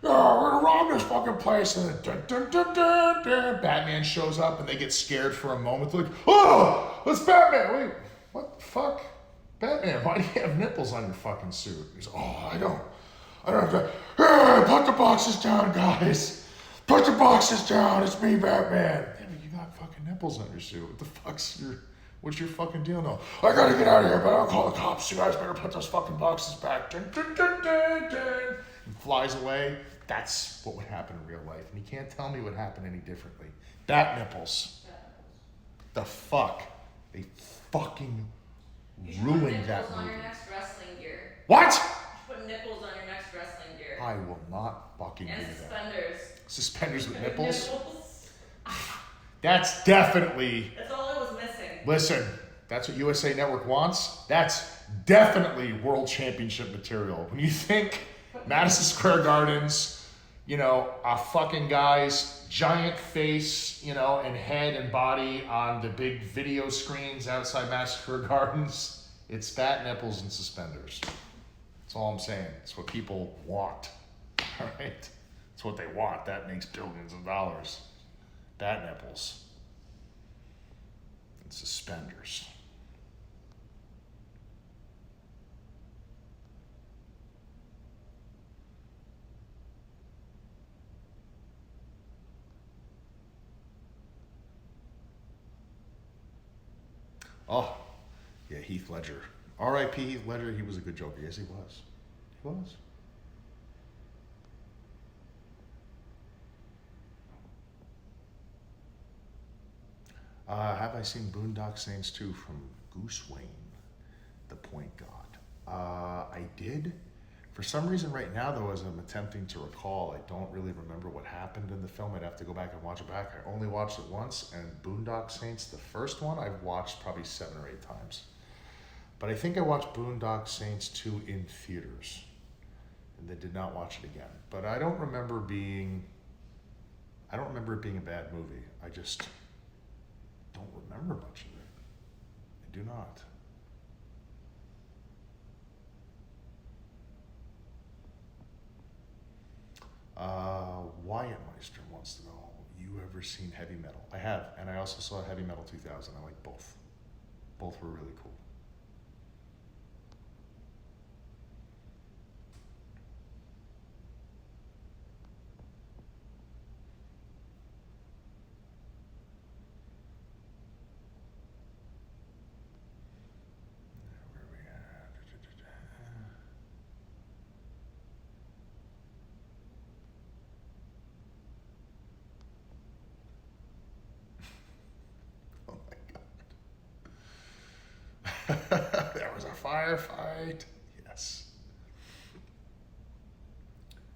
oh, we're gonna rob this fucking place, and then dun, dun, dun, dun, dun. Batman shows up, and they get scared for a moment. They're like, oh, it's Batman. Wait, what the fuck? Batman, why do you have nipples on your fucking suit? He's like, oh, I don't have to. Hey, put the boxes down, guys. Put the boxes down. It's me, Batman. Yeah, but you got fucking nipples on your suit. What the what's your fucking deal now? I gotta get out of here, but I'll call the cops. You guys better put those fucking boxes back. Dun, dun, dun, dun, dun. And flies away. That's what would happen in real life. And you can't tell me what happened any differently. Bat nipples. The fuck? They fucking ruined that Put nipples on movie. your next wrestling gear. What? Put nipples on your next wrestling gear. I will not fucking And do that. suspenders. Suspenders with nipples? Nipples. That's definitely, That's all it was missing. listen, that's what USA Network wants. That's definitely world championship material. When you think Madison Square Gardens, you know, a fucking guy's giant face, you know, and head and body on the big video screens outside Madison Square Gardens, it's fat nipples and suspenders. That's all I'm saying. It's what people want. All right? It's what they want. That makes billions of dollars. Bat nipples and suspenders. Oh, yeah, Heath Ledger. R.I.P. Heath Ledger. He was a good Joker. Yes, he was. He was. Have I seen Boondock Saints 2 from Goose Wayne, the point god? I did. For some reason right now, though, as I'm attempting to recall, I don't really remember what happened in the film. I'd have to go back and watch it back. I only watched it once, and Boondock Saints, the first one, I've watched probably 7 or 8 times. But I think I watched Boondock Saints 2 in theaters, and then did not watch it again. But I don't remember it being a bad movie. I just don't remember much of it. I do not. Wyatt Meister wants to know, you ever ever seen Heavy Metal? I have, and I also saw Heavy Metal 2000. I like both. Both were really cool. Where are we at? Oh my god. There was a firefight. Yes.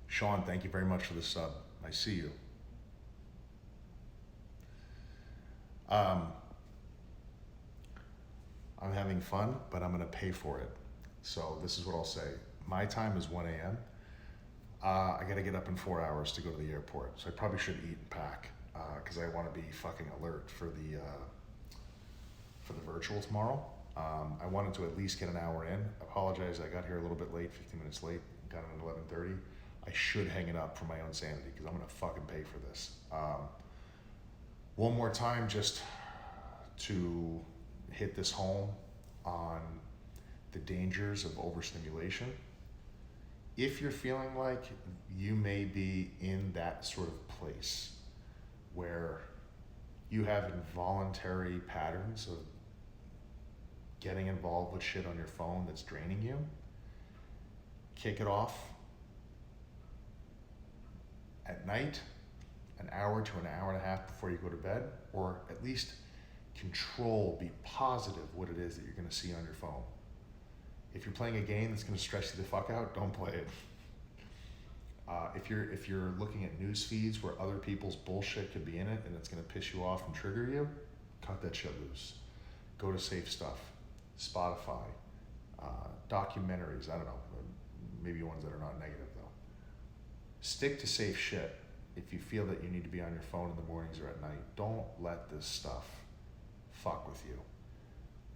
Sean, thank you very much for the sub. I see you. I'm having fun, but I'm gonna pay for it. So this is what I'll say. My time is 1 a.m. I gotta get up in 4 hours to go to the airport. So I probably should eat and pack because I wanna be fucking alert for the virtual tomorrow. I wanted to at least get an hour in. Apologize, I got here a little bit late, 15 minutes late. Got in at 11:30. I should hang it up for my own sanity because I'm gonna fucking pay for this. One more time, just to hit this home on the dangers of overstimulation. If you're feeling like you may be in that sort of place where you have involuntary patterns of getting involved with shit on your phone that's draining you, kick it off at night, an hour to an hour and a half before you go to bed, or at least control, be positive what it is that you're gonna see on your phone. If you're playing a game that's gonna stress you the fuck out, don't play it. If you're looking at news feeds where other people's bullshit could be in it and it's gonna piss you off and trigger you, cut that shit loose. Go to safe stuff, Spotify, documentaries, I don't know, maybe ones that are not negative though. Stick to safe shit if you feel that you need to be on your phone in the mornings or at night. Don't let this stuff fuck with you.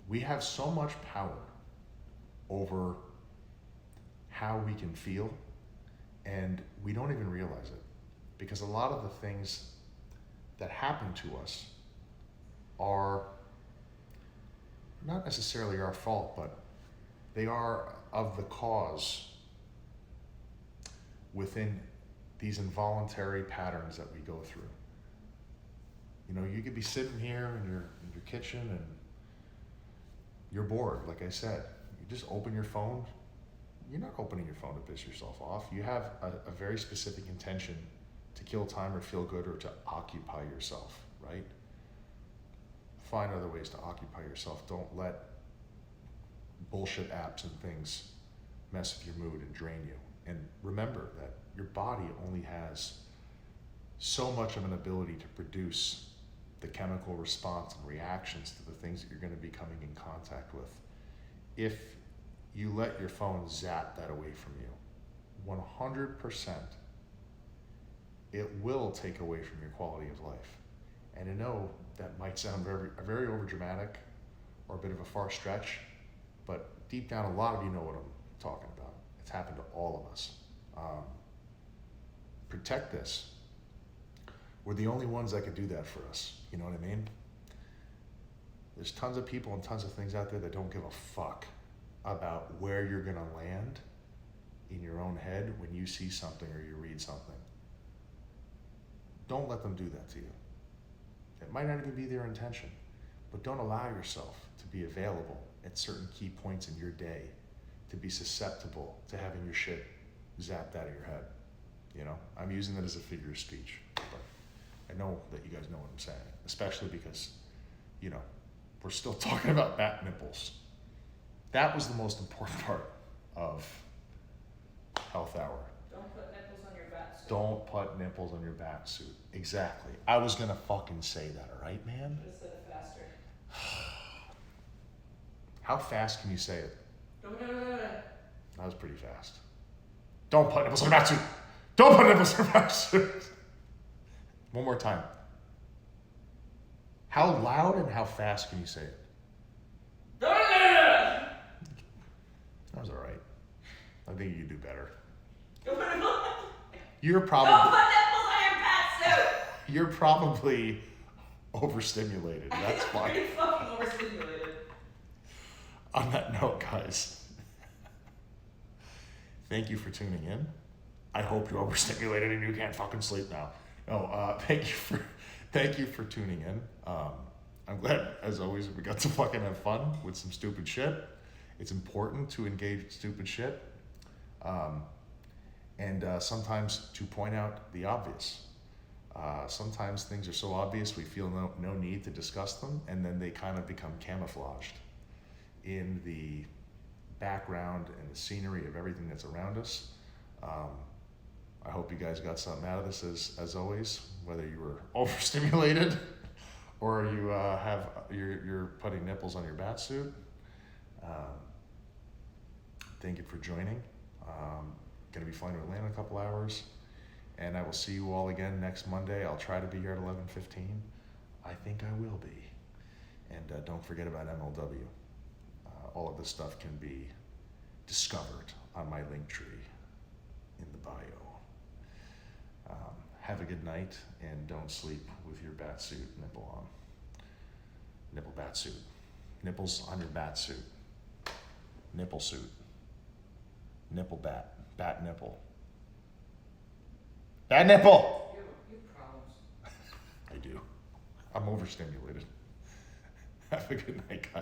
We have so much power over how we can feel, and we don't even realize it, because a lot of the things that happen to us are not necessarily our fault, but they are of the cause within these involuntary patterns that we go through. You know, you could be sitting here in your kitchen and you're bored, like I said. You just open your phone. You're not opening your phone to piss yourself off. You have a very specific intention to kill time or feel good or to occupy yourself, right? Find other ways to occupy yourself. Don't let bullshit apps and things mess with your mood and drain you. And remember that your body only has so much of an ability to produce the chemical response and reactions to the things that you're going to be coming in contact with. If you let your phone zap that away from you, 100%, it will take away from your quality of life. And I know that might sound very overdramatic or a bit of a far stretch, but deep down, a lot of you know what I'm talking about. It's happened to all of us. Protect this. We're the only ones that could do that for us. You know what I mean? There's tons of people and tons of things out there that don't give a fuck about where you're gonna land in your own head when you see something or you read something. Don't let them do that to you. It might not even be their intention, but don't allow yourself to be available at certain key points in your day to be susceptible to having your shit zapped out of your head. You know, I'm using that as a figure of speech, but I know that you guys know what I'm saying, especially because, you know, we're still talking about bat nipples. That was the most important part of Health Hour. Don't put nipples on your bat suit. Don't put nipples on your bat suit. Exactly. I was gonna fucking say that, all right, man? Just said it faster. How fast can you say it? Don't. That was pretty fast. Don't put nipples on your bat suit. Don't put nipples on your bat suit. One more time. How loud and how fast can you say it? That was all right. I think you could do better. You're probably. Don't put nipples on your bat suit. You're probably overstimulated. That's fine. Pretty fucking overstimulated. On that note, guys, thank you for tuning in. I hope you're overstimulated and you can't fucking sleep now. No, thank you for tuning in. I'm glad, as always, we got to fucking have fun with some stupid shit. It's important to engage with stupid shit. And sometimes to point out the obvious. Sometimes things are so obvious we feel no need to discuss them, and then they kind of become camouflaged in the background and the scenery of everything that's around us. I hope you guys got something out of this, as always, whether you were overstimulated or you you're putting nipples on your bat suit. Thank you for joining. Going to be flying to Atlanta in a couple hours, and I will see you all again next Monday. I'll try to be here at 11:15. I think I will be. And don't forget about MLW. All of this stuff can be discovered on my link tree in the bio. Have a good night, and don't sleep with your bat suit nipple on. Nipple bat suit. Nipples on your bat suit. Nipple suit. Nipple bat. Bat nipple. Bat nipple! You have problems. I do. I'm overstimulated. Have a good night, guys.